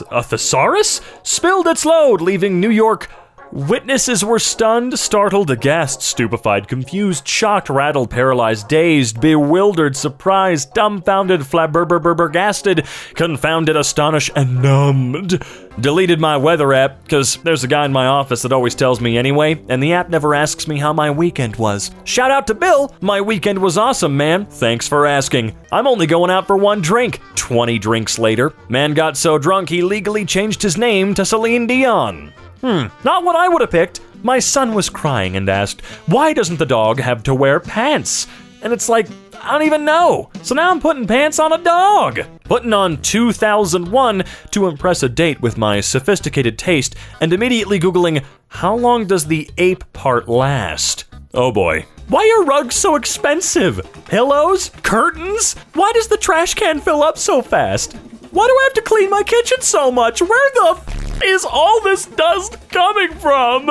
a thesaurus spilled its load, leaving New York. Witnesses were stunned, startled, aghast, stupefied, confused, shocked, rattled, paralyzed, dazed, bewildered, surprised, dumbfounded, flabbergasted, confounded, astonished, and numbed. Deleted my weather app, because there's a guy in my office that always tells me anyway, and the app never asks me how my weekend was. Shout out to Bill! My weekend was awesome, man. Thanks for asking. I'm only going out for 1 drink. 20 drinks later, man got so drunk he legally changed his name to Celine Dion. Not what I would have picked. My son was crying and asked, why doesn't the dog have to wear pants? And it's like, I don't even know. So now I'm putting pants on a dog. Putting on 2001 to impress a date with my sophisticated taste and immediately Googling, how long does the ape part last? Oh boy. Why are rugs so expensive? Pillows? Curtains? Why does the trash can fill up so fast? Why do I have to clean my kitchen so much? Where the is all this dust coming from?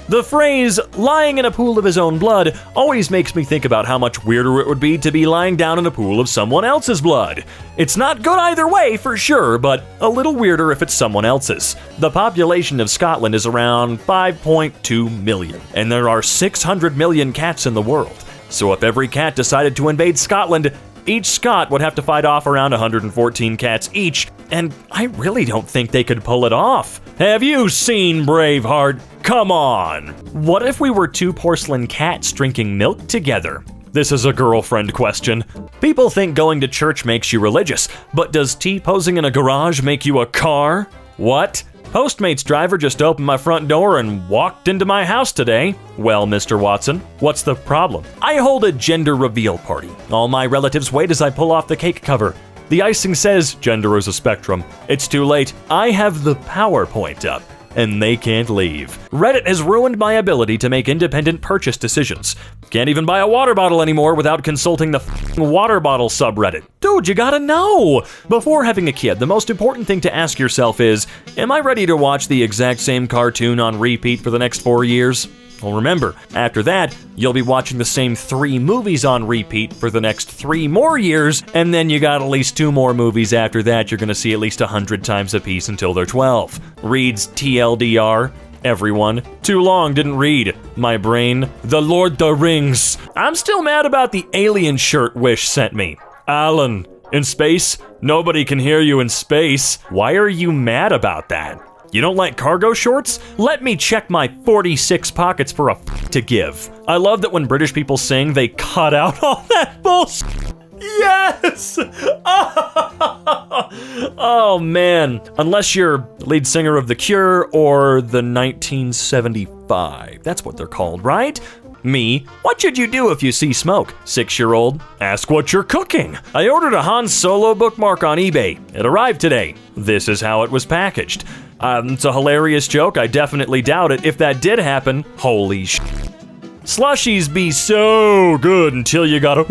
The phrase, lying in a pool of his own blood, always makes me think about how much weirder it would be to be lying down in a pool of someone else's blood. It's not good either way, for sure, but a little weirder if it's someone else's. The population of Scotland is around 5.2 million, and there are 600 million cats in the world. So if every cat decided to invade Scotland, each Scot would have to fight off around 114 cats each, and I really don't think they could pull it off. Have you seen Braveheart? Come on! What if we were 2 porcelain cats drinking milk together? This is a girlfriend question. People think going to church makes you religious, but does T-posing in a garage make you a car? What? Postmates driver just opened my front door and walked into my house today. Well, Mr. Watson, what's the problem? I hold a gender reveal party. All my relatives wait as I pull off the cake cover. The icing says, gender is a spectrum. It's too late. I have the PowerPoint up, and they can't leave. Reddit has ruined my ability to make independent purchase decisions. Can't even buy a water bottle anymore without consulting the water bottle subreddit. Dude, you gotta know! Before having a kid, the most important thing to ask yourself is, am I ready to watch the exact same cartoon on repeat for the next 4 years? Well, remember, after that, you'll be watching the same 3 movies on repeat for the next 3 more years, and then you got at least 2 more movies after that you're gonna see at least 100 times apiece until they're 12. Reads TLDR. Everyone. Too long, didn't read. My brain. The Lord the Rings. I'm still mad about the alien shirt Wish sent me. Alan, in space? Nobody can hear you in space. Why are you mad about that? You don't like cargo shorts? Let me check my 46 pockets for a to give. I love that when British people sing, they cut out all that bullshit. Yes! Oh man, unless you're lead singer of The Cure or the 1975. That's what they're called, right? Me, what should you do if you see smoke? 6-year-old, ask what you're cooking. I ordered a Han Solo bookmark on eBay. It arrived today. This is how it was packaged. It's a hilarious joke. I definitely doubt it. If that did happen, holy sh**. Slushies be so good until you gotta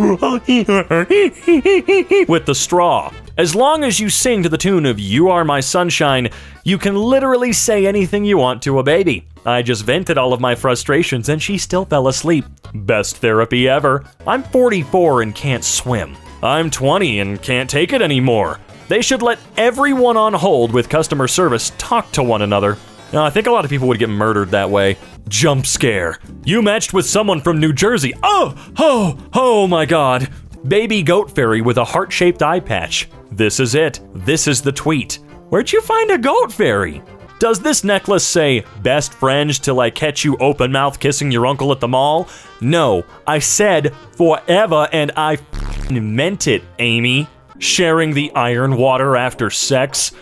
with the straw. As long as you sing to the tune of You Are My Sunshine, you can literally say anything you want to a baby. I just vented all of my frustrations and she still fell asleep. Best therapy ever. I'm 44 and can't swim. I'm 20 and can't take it anymore. They should let everyone on hold with customer service talk to one another. Now, I think a lot of people would get murdered that way. Jump scare. You matched with someone from New Jersey. Oh my God. Baby goat fairy with a heart-shaped eye patch. This is it. This is the tweet. Where'd you find a goat fairy? Does this necklace say, best friends till I catch you open mouth kissing your uncle at the mall? No, I said forever and I meant it, Amy. Sharing the iron water after sex.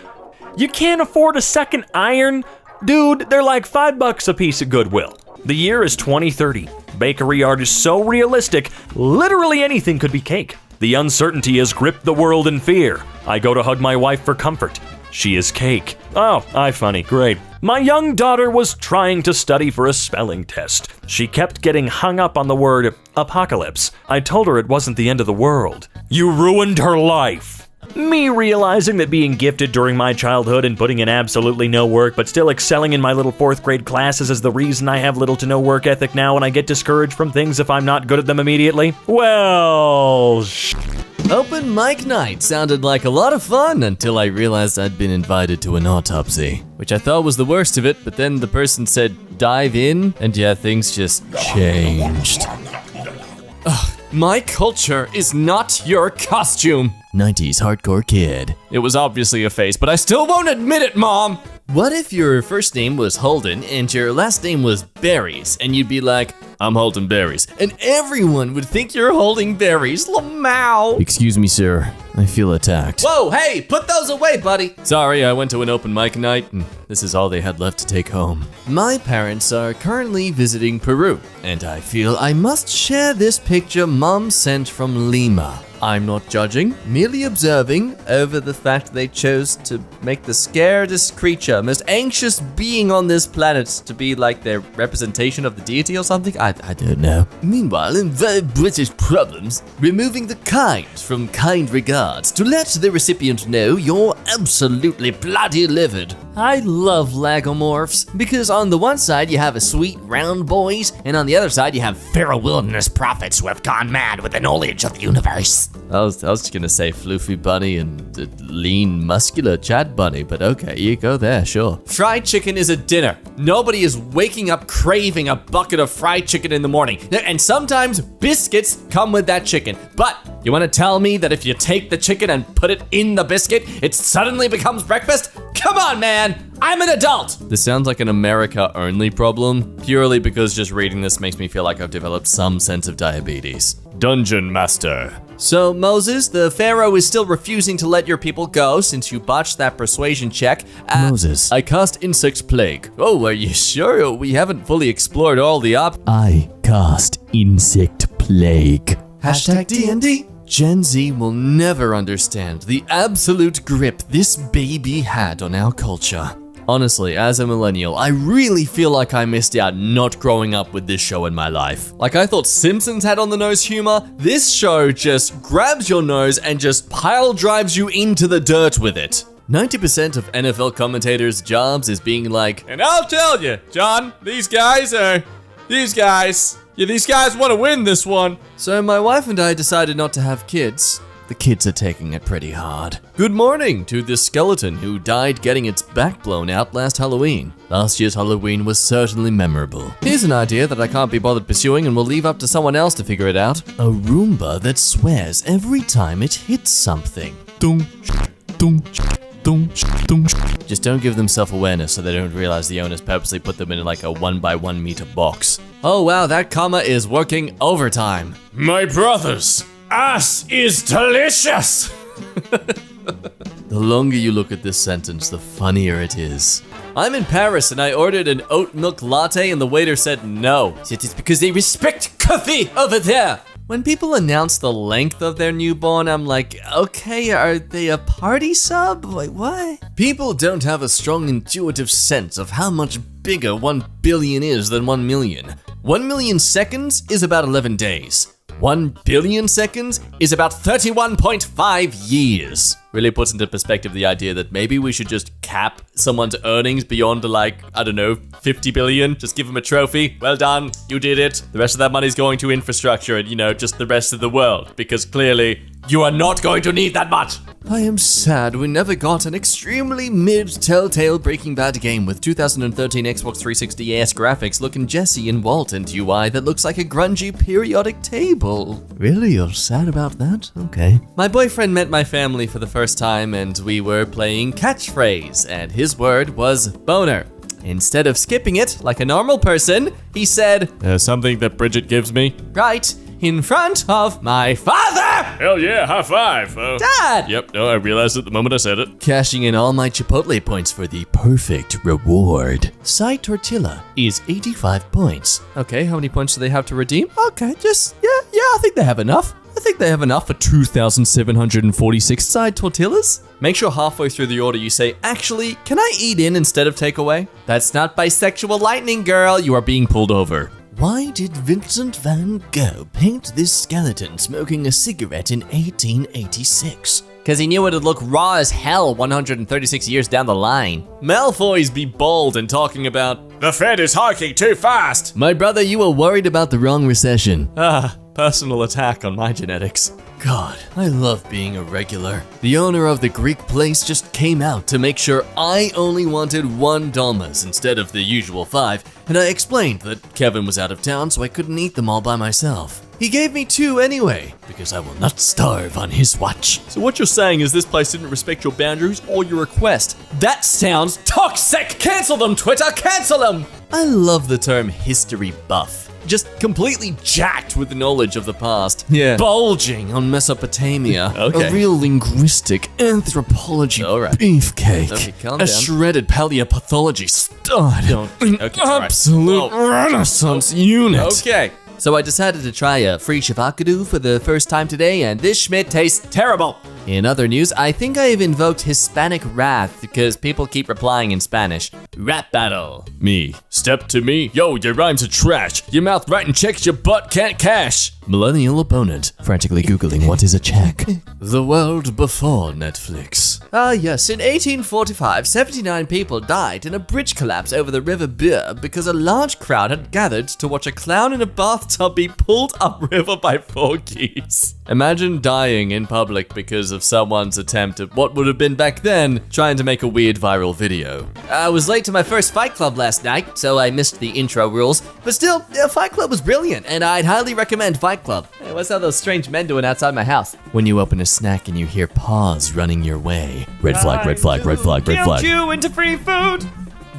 You can't afford a second iron? Dude, they're like $5 a piece at Goodwill. The year is 2030. Bakery art is so realistic, literally anything could be cake. The uncertainty has gripped the world in fear. I go to hug my wife for comfort. She is cake. Oh, funny, great. My young daughter was trying to study for a spelling test. She kept getting hung up on the word apocalypse. I told her it wasn't the end of the world. You ruined her life. Me realizing that being gifted during my childhood and putting in absolutely no work but still excelling in my little 4th grade classes is the reason I have little to no work ethic now and I get discouraged from things if I'm not good at them immediately. Well, Open mic night sounded like a lot of fun until I realized I'd been invited to an autopsy, which I thought was the worst of it, but then the person said dive in, and yeah, things just changed. My culture is not your costume. 90s hardcore kid. It was obviously a face, but I still won't admit it, Mom. What if your first name was Holden and your last name was Berries, and you'd be like, I'm Holden Berries, and everyone would think you're holding berries? Lamau. Excuse me, sir. I feel attacked. Whoa, hey, put those away, buddy. Sorry, I went to an open mic night, and this is all they had left to take home. My parents are currently visiting Peru, and I feel I must share this picture Mom sent from Lima. I'm not judging, merely observing over the fact they chose to make the scaredest creature, most anxious being on this planet to be like their representation of the deity or something? I don't know. Meanwhile, in very British problems, removing the kind from kind regards to let the recipient know you're absolutely bloody livid. I love lagomorphs because on the one side you have a sweet round boys, and on the other side you have feral wilderness prophets who have gone mad with the knowledge of the universe. I was just gonna say floofy bunny and lean muscular Chad bunny, but okay, you go there, sure. Fried chicken is a dinner. Nobody is waking up craving a bucket of fried chicken in the morning. And sometimes biscuits come with that chicken. But you wanna tell me that if you take the chicken and put it in the biscuit, it suddenly becomes breakfast? Come on, man! I'm an adult! This sounds like an America-only problem, purely because just reading this makes me feel like I've developed some sense of diabetes. Dungeon Master. So, Moses, the Pharaoh is still refusing to let your people go since you botched that persuasion check. Moses, I cast Insect Plague. Oh, are you sure? We haven't fully explored all the I cast Insect Plague. Hashtag D&D. Gen Z will never understand the absolute grip this baby had on our culture. Honestly, as a millennial, I really feel like I missed out not growing up with this show in my life. Like I thought Simpsons had on the nose humor, this show just grabs your nose and just pile drives you into the dirt with it. 90% of NFL commentators' jobs is being like, and I'll tell you, John, these guys want to win this one. So my wife and I decided not to have kids. The kids are taking it pretty hard. Good morning to the skeleton who died getting its back blown out last Halloween. Last year's Halloween was certainly memorable. Here's an idea that I can't be bothered pursuing and will leave up to someone else to figure it out. A Roomba that swears every time it hits something. Dung, dung, dung, dung. Just don't give them self-awareness so they don't realize the owners purposely put them in like a 1x1 meter box. Oh wow, that comma is working overtime. My brothers, ass is delicious! The longer you look at this sentence, the funnier it is. I'm in Paris and I ordered an oat milk latte and the waiter said no. It's because they respect coffee over there. When people announce the length of their newborn, I'm like, okay, are they a party sub? Like, what? People don't have a strong intuitive sense of how much bigger 1 billion is than 1 million. 1 million seconds is about 11 days. 1 billion seconds is about 31.5 years. Really puts into perspective the idea that maybe we should just cap someone's earnings beyond like, I don't know, 50 billion. Just give them a trophy. Well done, you did it. The rest of that money's going to infrastructure and, just the rest of the world. Because clearly, you are not going to need that much. I am sad we never got an extremely mid-Telltale Breaking Bad game with 2013 Xbox 360-esque graphics looking Jesse and Walt and UI that looks like a grungy periodic table. Really? You're sad about that? Okay. My boyfriend met my family for the first time and we were playing catchphrase and his word was boner. Instead of skipping it like a normal person, he said, Something that Bridget gives me. right in front of my father! Hell yeah, high five. Dad! Yep, no, I realized it the moment I said it. Cashing in all my Chipotle points for the perfect reward. Side tortilla is 85 points. Okay, how many points do they have to redeem? Okay, I think they have enough. I think they have enough for 2,746 side tortillas. Make sure halfway through the order you say, actually, can I eat in instead of take away? That's not bisexual lightning, girl. You are being pulled over. Why did Vincent van Gogh paint this skeleton smoking a cigarette in 1886? Because he knew it'd look raw as hell 136 years down the line. Malfoy's be bold in talking about, The Fed is hiking too fast. My brother, you were worried about the wrong recession. personal attack on my genetics. God, I love being a regular. The owner of the Greek place just came out to make sure I only wanted 1 dolmas instead of the usual 5, and I explained that Kevin was out of town so I couldn't eat them all by myself. He gave me 2 anyway, because I will not starve on his watch. So what you're saying is this place didn't respect your boundaries or your request. That sounds toxic! Cancel them, Twitter! Cancel them! I love the term history buff. Just completely jacked with the knowledge of the past. Yeah. Bulging on Mesopotamia. Okay. A real linguistic anthropology beefcake. Okay, calm a down. shredded paleopathology stud. Okay, all right. Absolute renaissance unit. Okay. So I decided to try a free shavakadu for the first time today, and this Schmidt tastes terrible. In other news, I think I have invoked Hispanic wrath because people keep replying in Spanish. Rap battle. Me. Step to me. Yo, your rhymes are trash. Your mouth writing checks your butt can't cash. Millennial opponent, frantically Googling what is a check. The world before Netflix. Ah yes, in 1845, 79 people died in a bridge collapse over the River Bure because a large crowd had gathered to watch a clown in a bathtub be pulled upriver by 4 geese. Imagine dying in public because of someone's attempt at what would have been back then trying to make a weird viral video. I was late to my first Fight Club last night, so I missed the intro rules, but still, Fight Club was brilliant, and I'd highly recommend Fight Club. Hey, what's all those strange men doing outside my house? When you open a snack and you hear paws running your way. Red flag, red flag, red flag, red flag. you into free food!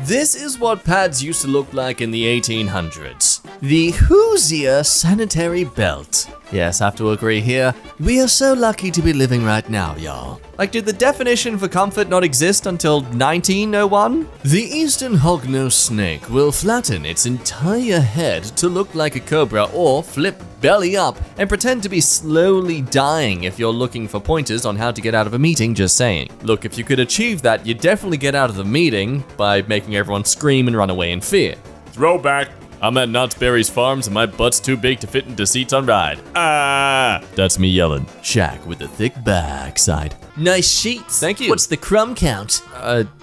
This is what pads used to look like in the 1800s. The Hoosier sanitary belt. Yes, I have to agree here. We are so lucky to be living right now, y'all. Like, did the definition for comfort not exist until 1901? The eastern hognose snake will flatten its entire head to look like a cobra or flip belly up And pretend to be slowly dying if you're looking for pointers on how to get out of a meeting, just saying. Look, if you could achieve that, you'd definitely get out of the meeting by making everyone scream and run away in fear. Throwback. I'm at Knott's Berry's Farms and my butt's too big to fit into seats on ride. Ah! That's me yelling. Shaq with a thick backside. Nice sheets. Thank you. What's the crumb count?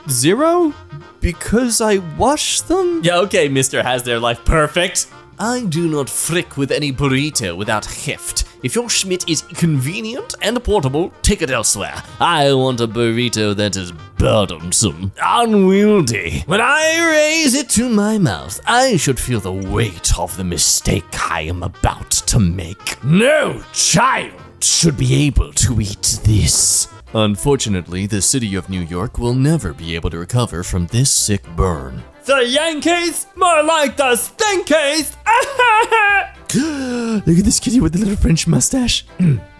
0? Because I wash them? Yeah, okay, Mr. Has Their Life Perfect. I do not frick with any burrito without heft. If your Schmidt is convenient and portable, take it elsewhere. I want a burrito that is burdensome, unwieldy. When I raise it to my mouth, I should feel the weight of the mistake I am about to make. No child should be able to eat this. Unfortunately, the city of New York will never be able to recover from this sick burn. The Yankees? More like the Stinkies! Look at this kitty with the little French mustache.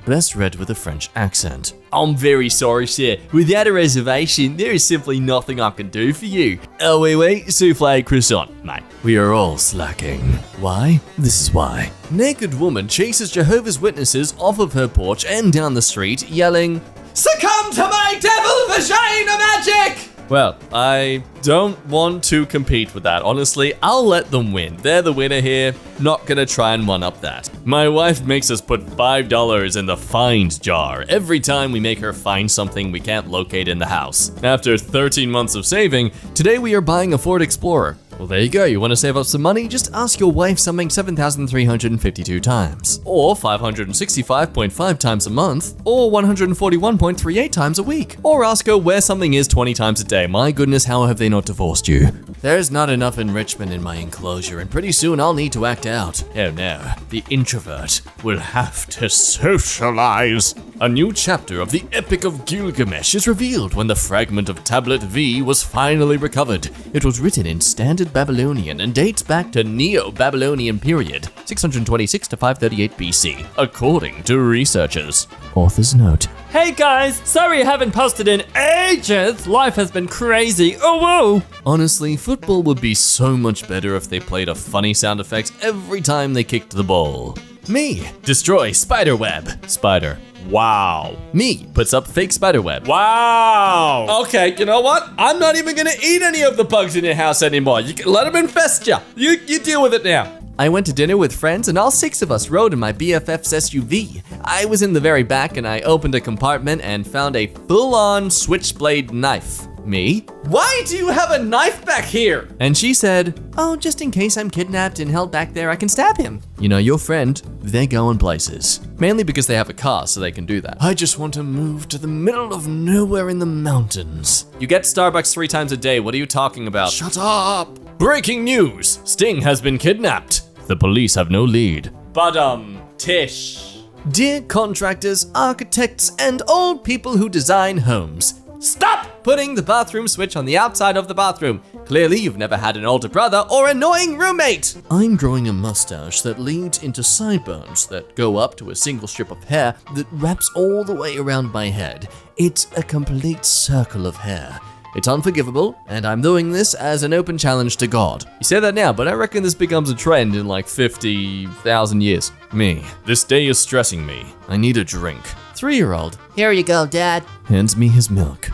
Best read with a French accent. I'm very sorry, sir. Without a reservation, there is simply nothing I can do for you. Oh, wait, souffle croissant, mate. We are all slacking. Why? This is why. Naked woman chases Jehovah's Witnesses off of her porch and down the street, yelling, Succumb to my devil vagina magic! Well, I don't want to compete with that. Honestly, I'll let them win. They're the winner here. Not gonna try and one up that. My wife makes us put $5 in the find jar every time we make her find something we can't locate in the house. After 13 months of saving, today we are buying a Ford Explorer. Well, there you go. You want to save up some money? Just ask your wife something 7,352 times, or 565.5 times a month, or 141.38 times a week, or ask her where something is 20 times a day. My goodness, how have they not divorced you? There's not enough enrichment in my enclosure, and pretty soon I'll need to act out. Oh no, the introvert will have to socialize. A new chapter of the Epic of Gilgamesh is revealed when the fragment of Tablet V was finally recovered. It was written in Standard Babylonian and dates back to Neo-Babylonian period, 626 to 538 BC, according to researchers. Author's note. Hey guys, sorry I haven't posted in ages. Life has been crazy. Oh whoa! Honestly, football would be so much better if they played a funny sound effect every time they kicked the ball. Me, destroy spider web. Spider. Wow. Me, puts up fake spider web. Wow. Okay, you know what? I'm not even gonna eat any of the bugs in your house anymore. You can let them infest you. You deal with it now. I went to dinner with friends and all 6 of us rode in my BFF's SUV. I was in the very back and I opened a compartment and found a full-on switchblade knife. Me? Why do you have a knife back here? And she said, oh, just in case I'm kidnapped and held back there, I can stab him. You know, your friend, they're going places. Mainly because they have a car, so they can do that. I just want to move to the middle of nowhere in the mountains. You get Starbucks 3 times a day. What are you talking about? Shut up! Breaking news! Sting has been kidnapped. The police have no lead. Tish. Dear contractors, architects, and old people who design homes, stop putting the bathroom switch on the outside of the bathroom. Clearly, you've never had an older brother or annoying roommate. I'm growing a mustache that leads into sideburns that go up to a single strip of hair that wraps all the way around my head. It's a complete circle of hair. It's unforgivable, and I'm doing this as an open challenge to God. You say that now, but I reckon this becomes a trend in like 50,000 years. Me, this day is stressing me. I need a drink. 3-year-old Here you go, Dad. hands me his milk.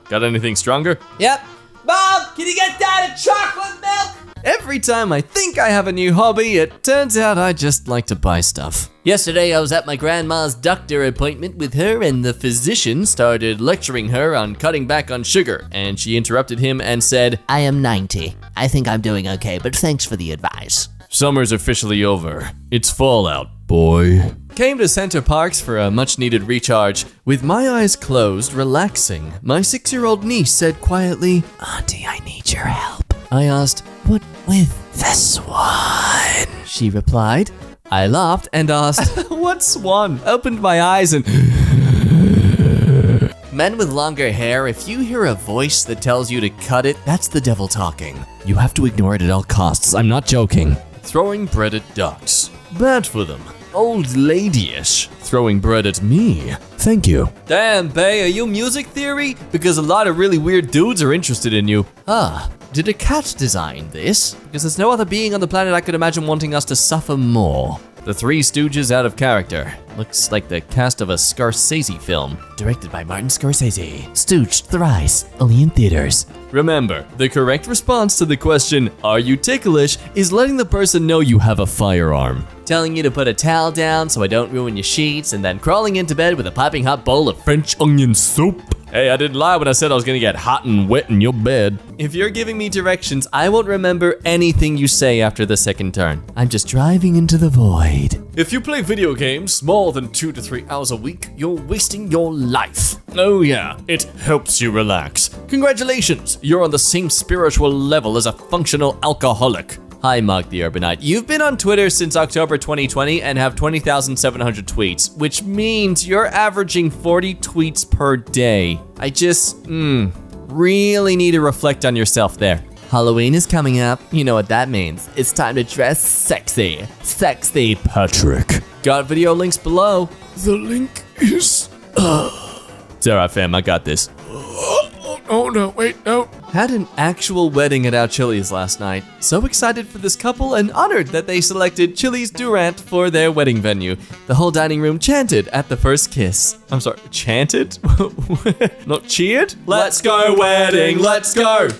Got anything stronger? Yep. Mom, can you get Dad a chocolate milk? Every time I think I have a new hobby, it turns out I just like to buy stuff. Yesterday I was at my grandma's doctor appointment with her and the physician started lecturing her on cutting back on sugar and she interrupted him and said, I am 90. I think I'm doing okay, but thanks for the advice. Summer's officially over. It's fall out, boy. Came to Center Parks for a much needed recharge. With my eyes closed, relaxing, my 6-year-old niece said quietly, Auntie, I need your help. I asked, what with the swan? She replied. I laughed and asked, what swan? Opened my eyes and men with longer hair, if you hear a voice that tells you to cut it, that's the devil talking. You have to ignore it at all costs. I'm not joking. Throwing bread at ducks. Bad for them. Old lady-ish. Throwing bread at me. Thank you. Damn, Bay, are you music theory? Because a lot of really weird dudes are interested in you. Did a cat design this? Because there's no other being on the planet I could imagine wanting us to suffer more. The Three Stooges out of character. Looks like the cast of a Scorsese film. Directed by Martin Scorsese. Stooged thrice, only in theaters. Remember, the correct response to the question, are you ticklish, is letting the person know you have a firearm. Telling you to put a towel down so I don't ruin your sheets, and then crawling into bed with a piping hot bowl of French onion soup. Hey, I didn't lie when I said I was gonna get hot and wet in your bed. If you're giving me directions, I won't remember anything you say after the second turn. I'm just driving into the void. If you play video games more than 2 to 3 hours a week, you're wasting your life. Oh yeah, it helps you relax. Congratulations, you're on the same spiritual level as a functional alcoholic. Hi, Mark the Urbanite. You've been on Twitter since October 2020 and have 20,700 tweets, which means you're averaging 40 tweets per day. I just, really need to reflect on yourself there. Halloween is coming up. You know what that means. It's time to dress sexy. Sexy Patrick. Got video links below. The link is... It's alright, fam. I got this. Oh no, wait, no. Had an actual wedding at our Chili's last night. So excited for this couple and honored that they selected Chili's Durant for their wedding venue. The whole dining room chanted at the first kiss. I'm sorry, chanted? Not cheered? Let's go wedding, let's go!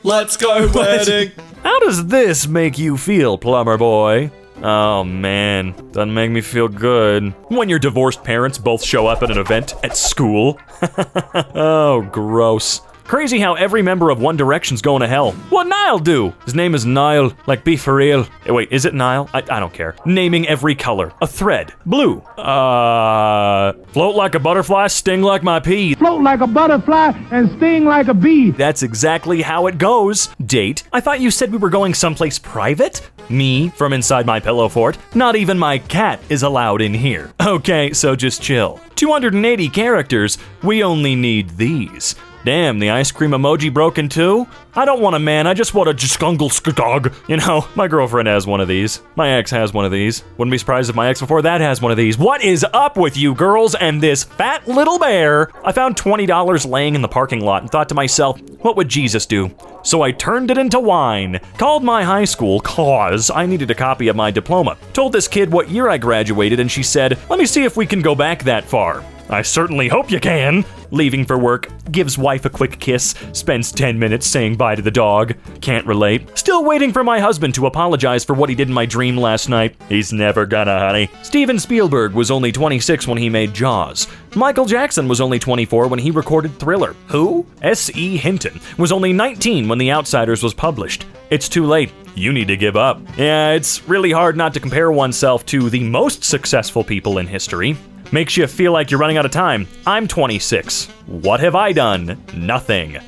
Let's go wedding! How does this make you feel, plumber boy? Oh man, doesn't make me feel good. When your divorced parents both show up at an event at school. Oh, gross. Crazy how every member of One Direction's going to hell. What'd Niall do? His name is Niall, like be for real. Wait, is it Niall? I don't care. Naming every color. A thread. Blue. Float like a butterfly, sting like my pea. Float like a butterfly and sting like a bee. That's exactly how it goes. Date? I thought you said we were going someplace private? Me, from inside my pillow fort. Not even my cat is allowed in here. Okay, so just chill. 280 characters. We only need these. Damn, the ice cream emoji broken too? I don't want a man, I just want a skungle skadog. You know, my girlfriend has one of these. My ex has one of these. Wouldn't be surprised if my ex before that has one of these. What is up with you girls and this fat little bear? I found $20 laying in the parking lot and thought to myself, what would Jesus do? So I turned it into wine. Called my high school cause I needed a copy of my diploma. Told this kid what year I graduated and she said, let me see if we can go back that far. I certainly hope you can. Leaving for work, gives wife a quick kiss, spends 10 minutes saying bye to the dog. Can't relate. Still waiting for my husband to apologize for what he did in my dream last night. He's never gonna, honey. Steven Spielberg was only 26 when he made Jaws. Michael Jackson was only 24 when he recorded Thriller. Who? S.E. Hinton was only 19 when The Outsiders was published. It's too late. You need to give up. Yeah, it's really hard not to compare oneself to the most successful people in history. Makes you feel like you're running out of time. I'm 26. What have I done? Nothing.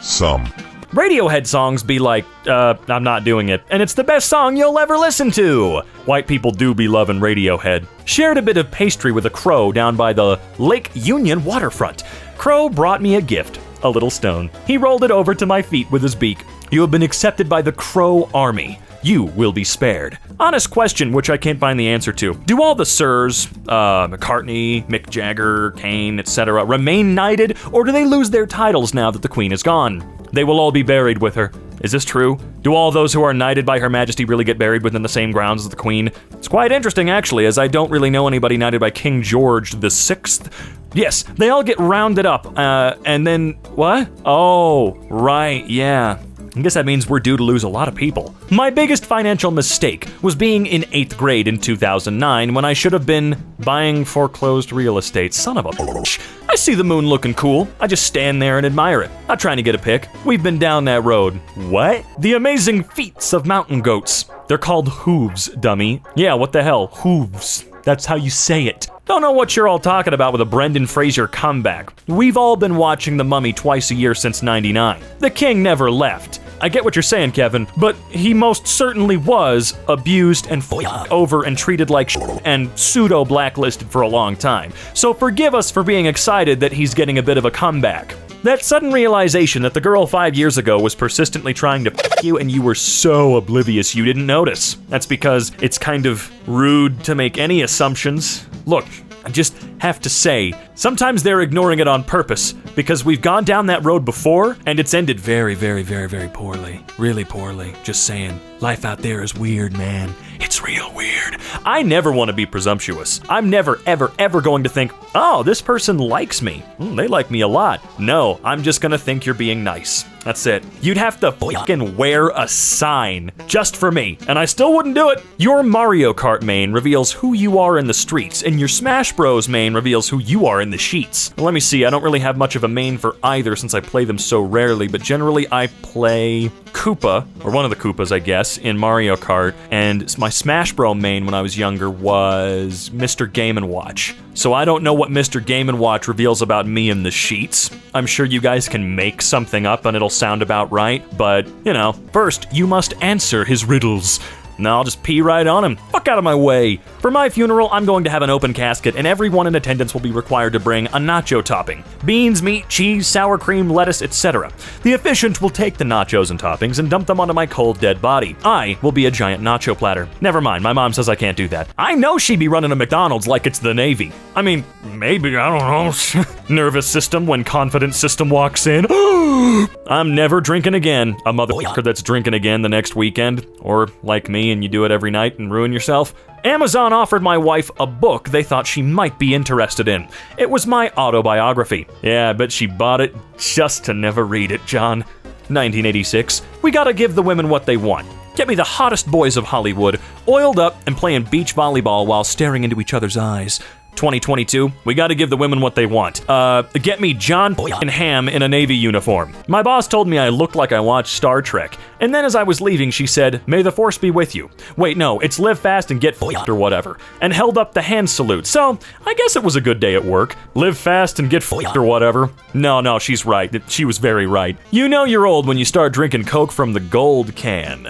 Some Radiohead songs be like, I'm not doing it, and it's the best song you'll ever listen to. White people do be loving Radiohead. Shared a bit of pastry with a crow down by the Lake Union waterfront. Crow brought me a gift, a little stone. He rolled it over to my feet with his beak. You have been accepted by the Crow Army. You will be spared. Honest question, which I can't find the answer to. Do all the Sirs, McCartney, Mick Jagger, Kane, etc., remain knighted, or do they lose their titles now that the Queen is gone? They will all be buried with her. Is this true? Do all those who are knighted by Her Majesty really get buried within the same grounds as the Queen? It's quite interesting, actually, as I don't really know anybody knighted by King George VI. Yes, they all get rounded up, and then, what? Oh, right, yeah. I guess that means we're due to lose a lot of people. My biggest financial mistake was being in 8th grade in 2009 when I should have been buying foreclosed real estate. Son of a bitch. I see the moon looking cool. I just stand there and admire it. Not trying to get a pic. We've been down that road. What? The amazing feats of mountain goats. They're called hooves, dummy. Yeah, what the hell? Hooves. That's how you say it. Don't know what you're all talking about with a Brendan Fraser comeback. We've all been watching The Mummy twice a year since '99. The king never left. I get what you're saying, Kevin, but he most certainly was abused and over and treated like and pseudo-blacklisted for a long time. So forgive us for being excited that he's getting a bit of a comeback. That sudden realization that the girl 5 years ago was persistently trying to you and you were so oblivious you didn't notice. That's because it's kind of rude to make any assumptions. Look, I just have to say, sometimes they're ignoring it on purpose because we've gone down that road before and it's ended very, very, very, very poorly. Really poorly. Just saying. Life out there is weird, man. It's real weird. I never want to be presumptuous. I'm never, ever, ever going to think, oh, this person likes me. They like me a lot. No, I'm just gonna think you're being nice. That's it. You'd have to fucking wear a sign just for me, and I still wouldn't do it. Your Mario Kart main reveals who you are in the streets, and your Smash Bros main reveals who you are in the sheets. Let me see, I don't really have much of a main for either since I play them so rarely, but generally I play Koopa, or one of the Koopas, I guess, in Mario Kart, and my Smash Bro main when I was younger was Mr. Game & Watch. So I don't know what Mr. Game & Watch reveals about me in the sheets. I'm sure you guys can make something up and it'll sound about right, but, you know, first, you must answer his riddles. No, I'll just pee right on him. Fuck out of my way. For my funeral, I'm going to have an open casket, and everyone in attendance will be required to bring a nacho topping. Beans, meat, cheese, sour cream, lettuce, etc. The officiant will take the nachos and toppings and dump them onto my cold, dead body. I will be a giant nacho platter. Never mind, my mom says I can't do that. I know she'd be running a McDonald's like it's the Navy. I mean, maybe, I don't know. Nervous system when confident system walks in. I'm never drinking again. A motherfucker that's drinking again the next weekend. Or like me and you do it every night and ruin yourself. Amazon offered my wife a book they thought she might be interested in. It was my autobiography. Yeah, I bet she bought it just to never read it, John. 1986. We gotta give the women what they want. Get me the hottest boys of Hollywood, oiled up and playing beach volleyball while staring into each other's eyes. 2022, we gotta give the women what they want. Get me John and Ham in a Navy uniform. My boss told me I looked like I watched Star Trek, and then as I was leaving, she said, "May the force be with you." Wait, no, it's live fast and get or whatever, and held up the hand salute. So, I guess it was a good day at work. Live fast and get or whatever. No, she's right. She was very right. You know you're old when you start drinking Coke from the gold can.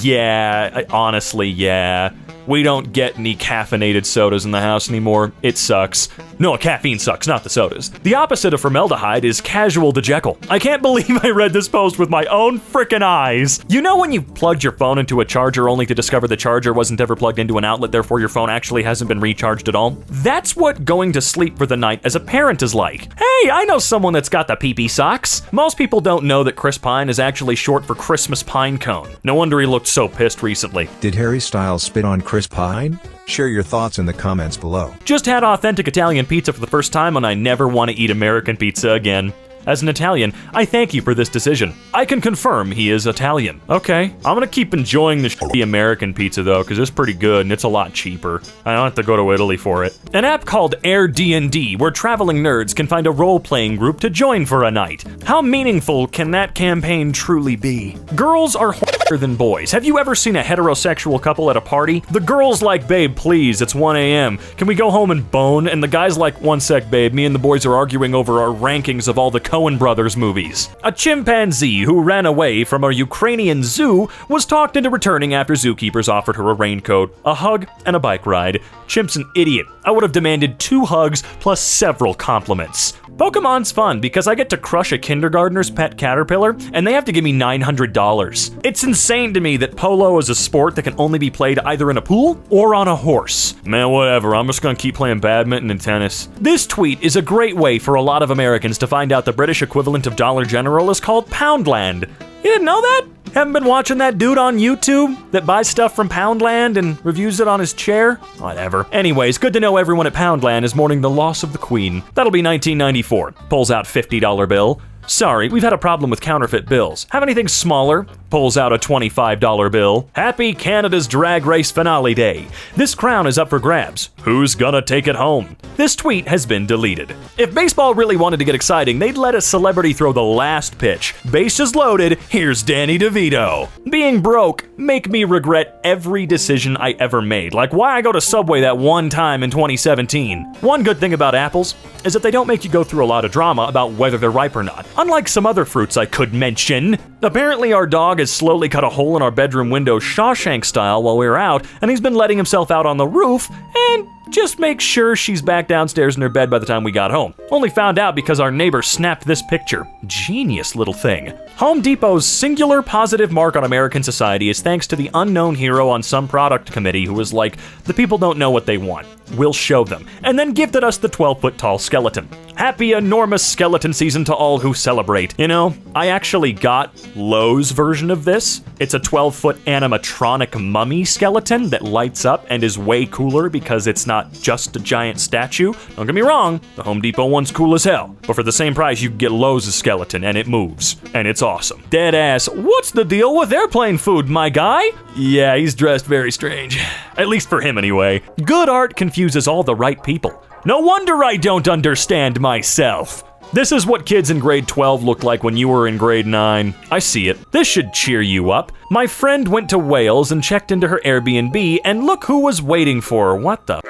Yeah, honestly, yeah. We don't get any caffeinated sodas in the house anymore. It sucks. No, caffeine sucks, not the sodas. The opposite of formaldehyde is casual dejekyll. I can't believe I read this post with my own frickin' eyes. You know when you plugged your phone into a charger only to discover the charger wasn't ever plugged into an outlet, therefore your phone actually hasn't been recharged at all? That's what going to sleep for the night as a parent is like. Hey, I know someone that's got the pee-pee socks. Most people don't know that Chris Pine is actually short for Christmas pine cone. No wonder he looked so pissed recently. Did Harry Styles spit on Chris Pine? Share your thoughts in the comments below. Just had authentic Italian pizza for the first time and I never want to eat American pizza again. As an Italian, I thank you for this decision. I can confirm he is Italian. Okay, I'm gonna keep enjoying the shitty American pizza though, because it's pretty good and it's a lot cheaper. I don't have to go to Italy for it. An app called AirD&D, where traveling nerds can find a role-playing group to join for a night. How meaningful can that campaign truly be? Girls are hornier than boys. Have you ever seen a heterosexual couple at a party? The girl's like, "Babe, please, it's 1 a.m. Can we go home and bone?" And the guy's like, "One sec, babe, me and the boys are arguing over our rankings of all the Coen Brothers movies." A chimpanzee who ran away from a Ukrainian zoo was talked into returning after zookeepers offered her a raincoat, a hug, and a bike ride. Chimp's an idiot. I would have demanded 2 hugs plus several compliments. Pokemon's fun because I get to crush a kindergartner's pet caterpillar and they have to give me $900. It's insane to me that polo is a sport that can only be played either in a pool or on a horse. Man, whatever, I'm just gonna keep playing badminton and tennis. This tweet is a great way for a lot of Americans to find out the British equivalent of Dollar General is called Poundland. You didn't know that? Haven't been watching that dude on YouTube that buys stuff from Poundland and reviews it on his chair? Whatever. Anyways, good to know everyone at Poundland is mourning the loss of the Queen. That'll be 1994. Pulls out $50 bill. Sorry, we've had a problem with counterfeit bills. Have anything smaller? Pulls out a $25 bill. Happy Canada's Drag Race Finale Day. This crown is up for grabs. Who's gonna take it home? This tweet has been deleted. If baseball really wanted to get exciting, they'd let a celebrity throw the last pitch. Bases loaded, here's Danny DeVito. Being broke make me regret every decision I ever made, like why I go to Subway that one time in 2017. One good thing about apples is that they don't make you go through a lot of drama about whether they're ripe or not. Unlike some other fruits I could mention. Apparently our dog has slowly cut a hole in our bedroom window Shawshank style while we were out, and he's been letting himself out on the roof and just make sure she's back downstairs in her bed by the time we got home. Only found out because our neighbor snapped this picture. Genius little thing. Home Depot's singular positive mark on American society is thanks to the unknown hero on some product committee who was like, the people don't know what they want. We'll show them. And then gifted us the 12-foot tall skeleton. Happy enormous skeleton season to all who celebrate. You know, I actually got Lowe's version of this. It's a 12-foot animatronic mummy skeleton that lights up and is way cooler because it's not just a giant statue. Don't get me wrong, the Home Depot one's cool as hell. But for the same price, you can get Lowe's skeleton and it moves. And it's awesome. Dead ass, what's the deal with airplane food, my guy? Yeah, he's dressed very strange. At least for him anyway. Good art confuses all the right people. No wonder I don't understand myself. This is what kids in grade 12 looked like when you were in grade 9. I see it. This should cheer you up. My friend went to Wales and checked into her Airbnb, and look who was waiting for her. What the?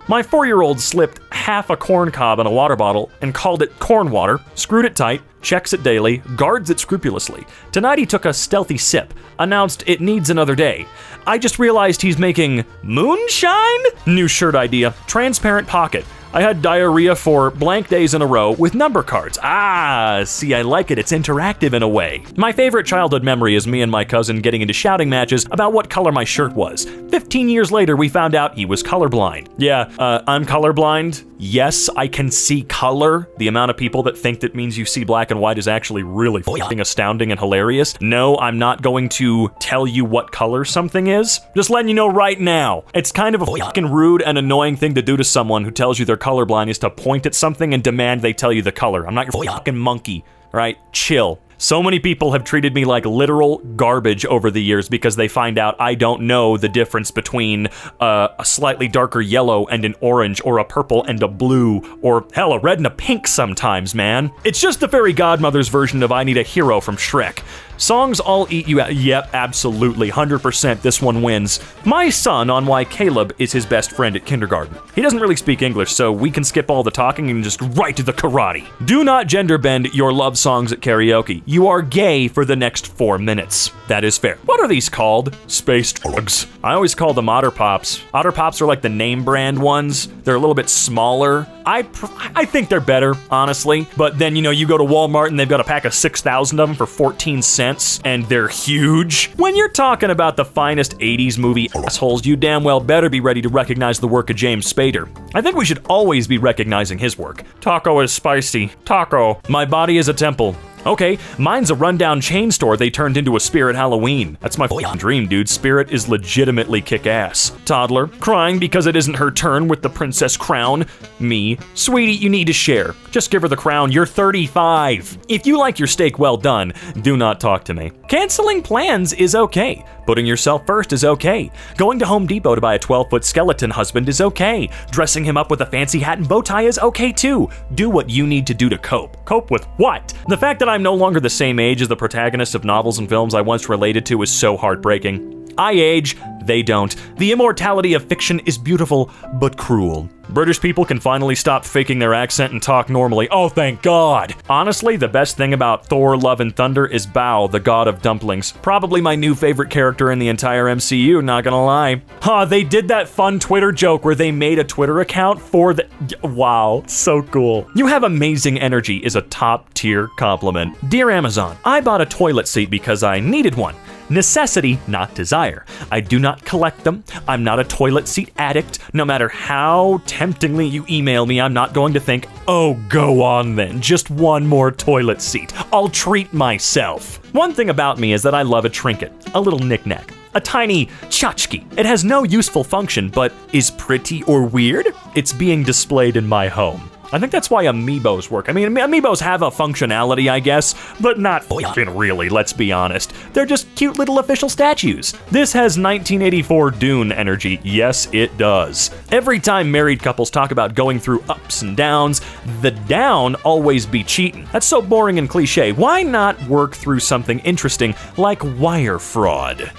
My 4-year-old slipped half a corn cob in a water bottle and called it corn water, screwed it tight, checks it daily, guards it scrupulously. Tonight he took a stealthy sip, announced it needs another day. I just realized he's making moonshine? New shirt idea, transparent pocket. I had diarrhea for blank days in a row with number cards. Ah, see, I like it. It's interactive in a way. My favorite childhood memory is me and my cousin getting into shouting matches about what color my shirt was. 15 years later, we found out he was colorblind. Yeah, I'm colorblind. Yes, I can see color. The amount of people that think that means you see black and white is actually really fucking astounding and hilarious. No, I'm not going to tell you what color something is. Just letting you know right now. It's kind of a fucking rude and annoying thing to do to someone who tells you they're colorblind, is to point at something and demand they tell you the color. I'm not your fucking monkey, right? Chill. So many people have treated me like literal garbage over the years because they find out I don't know the difference between a slightly darker yellow and an orange, or a purple and a blue, or hell, a red and a pink sometimes, man. It's just the fairy godmother's version of I Need a Hero from Shrek. Songs all eat you out. Yep, absolutely, 100% this one wins. My son on why Caleb is his best friend at kindergarten. He doesn't really speak English, so we can skip all the talking and just right to the karate. Do not gender bend your love songs at karaoke. You are gay for the next 4 minutes. That is fair. What are these called? Space drugs. I always call them Otter Pops. Otter Pops are like the name brand ones. They're a little bit smaller. I think they're better, honestly. But then, you go to Walmart and they've got a pack of 6,000 of them for 14 cents, and they're huge. When you're talking about the finest 80s movie assholes, you damn well better be ready to recognize the work of James Spader. I think we should always be recognizing his work. Taco is spicy. Taco. My body is a temple. Okay, mine's a rundown chain store they turned into a Spirit Halloween. That's my dream, dude. Spirit is legitimately kick-ass. Toddler, crying because it isn't her turn with the princess crown. Me, sweetie, you need to share. Just give her the crown, you're 35. If you like your steak well done, do not talk to me. Canceling plans is okay. Putting yourself first is okay. Going to Home Depot to buy a 12-foot skeleton husband is okay. Dressing him up with a fancy hat and bow tie is okay too. Do what you need to do to cope. Cope with what? The fact that I'm no longer the same age as the protagonists of novels and films I once related to is so heartbreaking. I age, they don't. The immortality of fiction is beautiful, but cruel. British people can finally stop faking their accent and talk normally. Oh, thank God. Honestly, the best thing about Thor, Love and Thunder is Bao, the god of dumplings. Probably my new favorite character in the entire MCU, not gonna lie. They did that fun Twitter joke where they made a Twitter account for the... Wow, so cool. You have amazing energy is a top tier compliment. Dear Amazon, I bought a toilet seat because I needed one. Necessity, not desire. I do not collect them. I'm not a toilet seat addict. No matter how temptingly you email me, I'm not going to think, oh, go on then, just one more toilet seat. I'll treat myself. One thing about me is that I love a trinket, a little knickknack. A tiny tchotchke. It has no useful function, but is pretty or weird. It's being displayed in my home. I think that's why amiibos work. I mean, amiibos have a functionality, I guess, but not fucking really, let's be honest. They're just cute little official statues. This has 1984 Dune energy. Yes, it does. Every time married couples talk about going through ups and downs, the down always be cheating. That's so boring and cliche. Why not work through something interesting like wire fraud?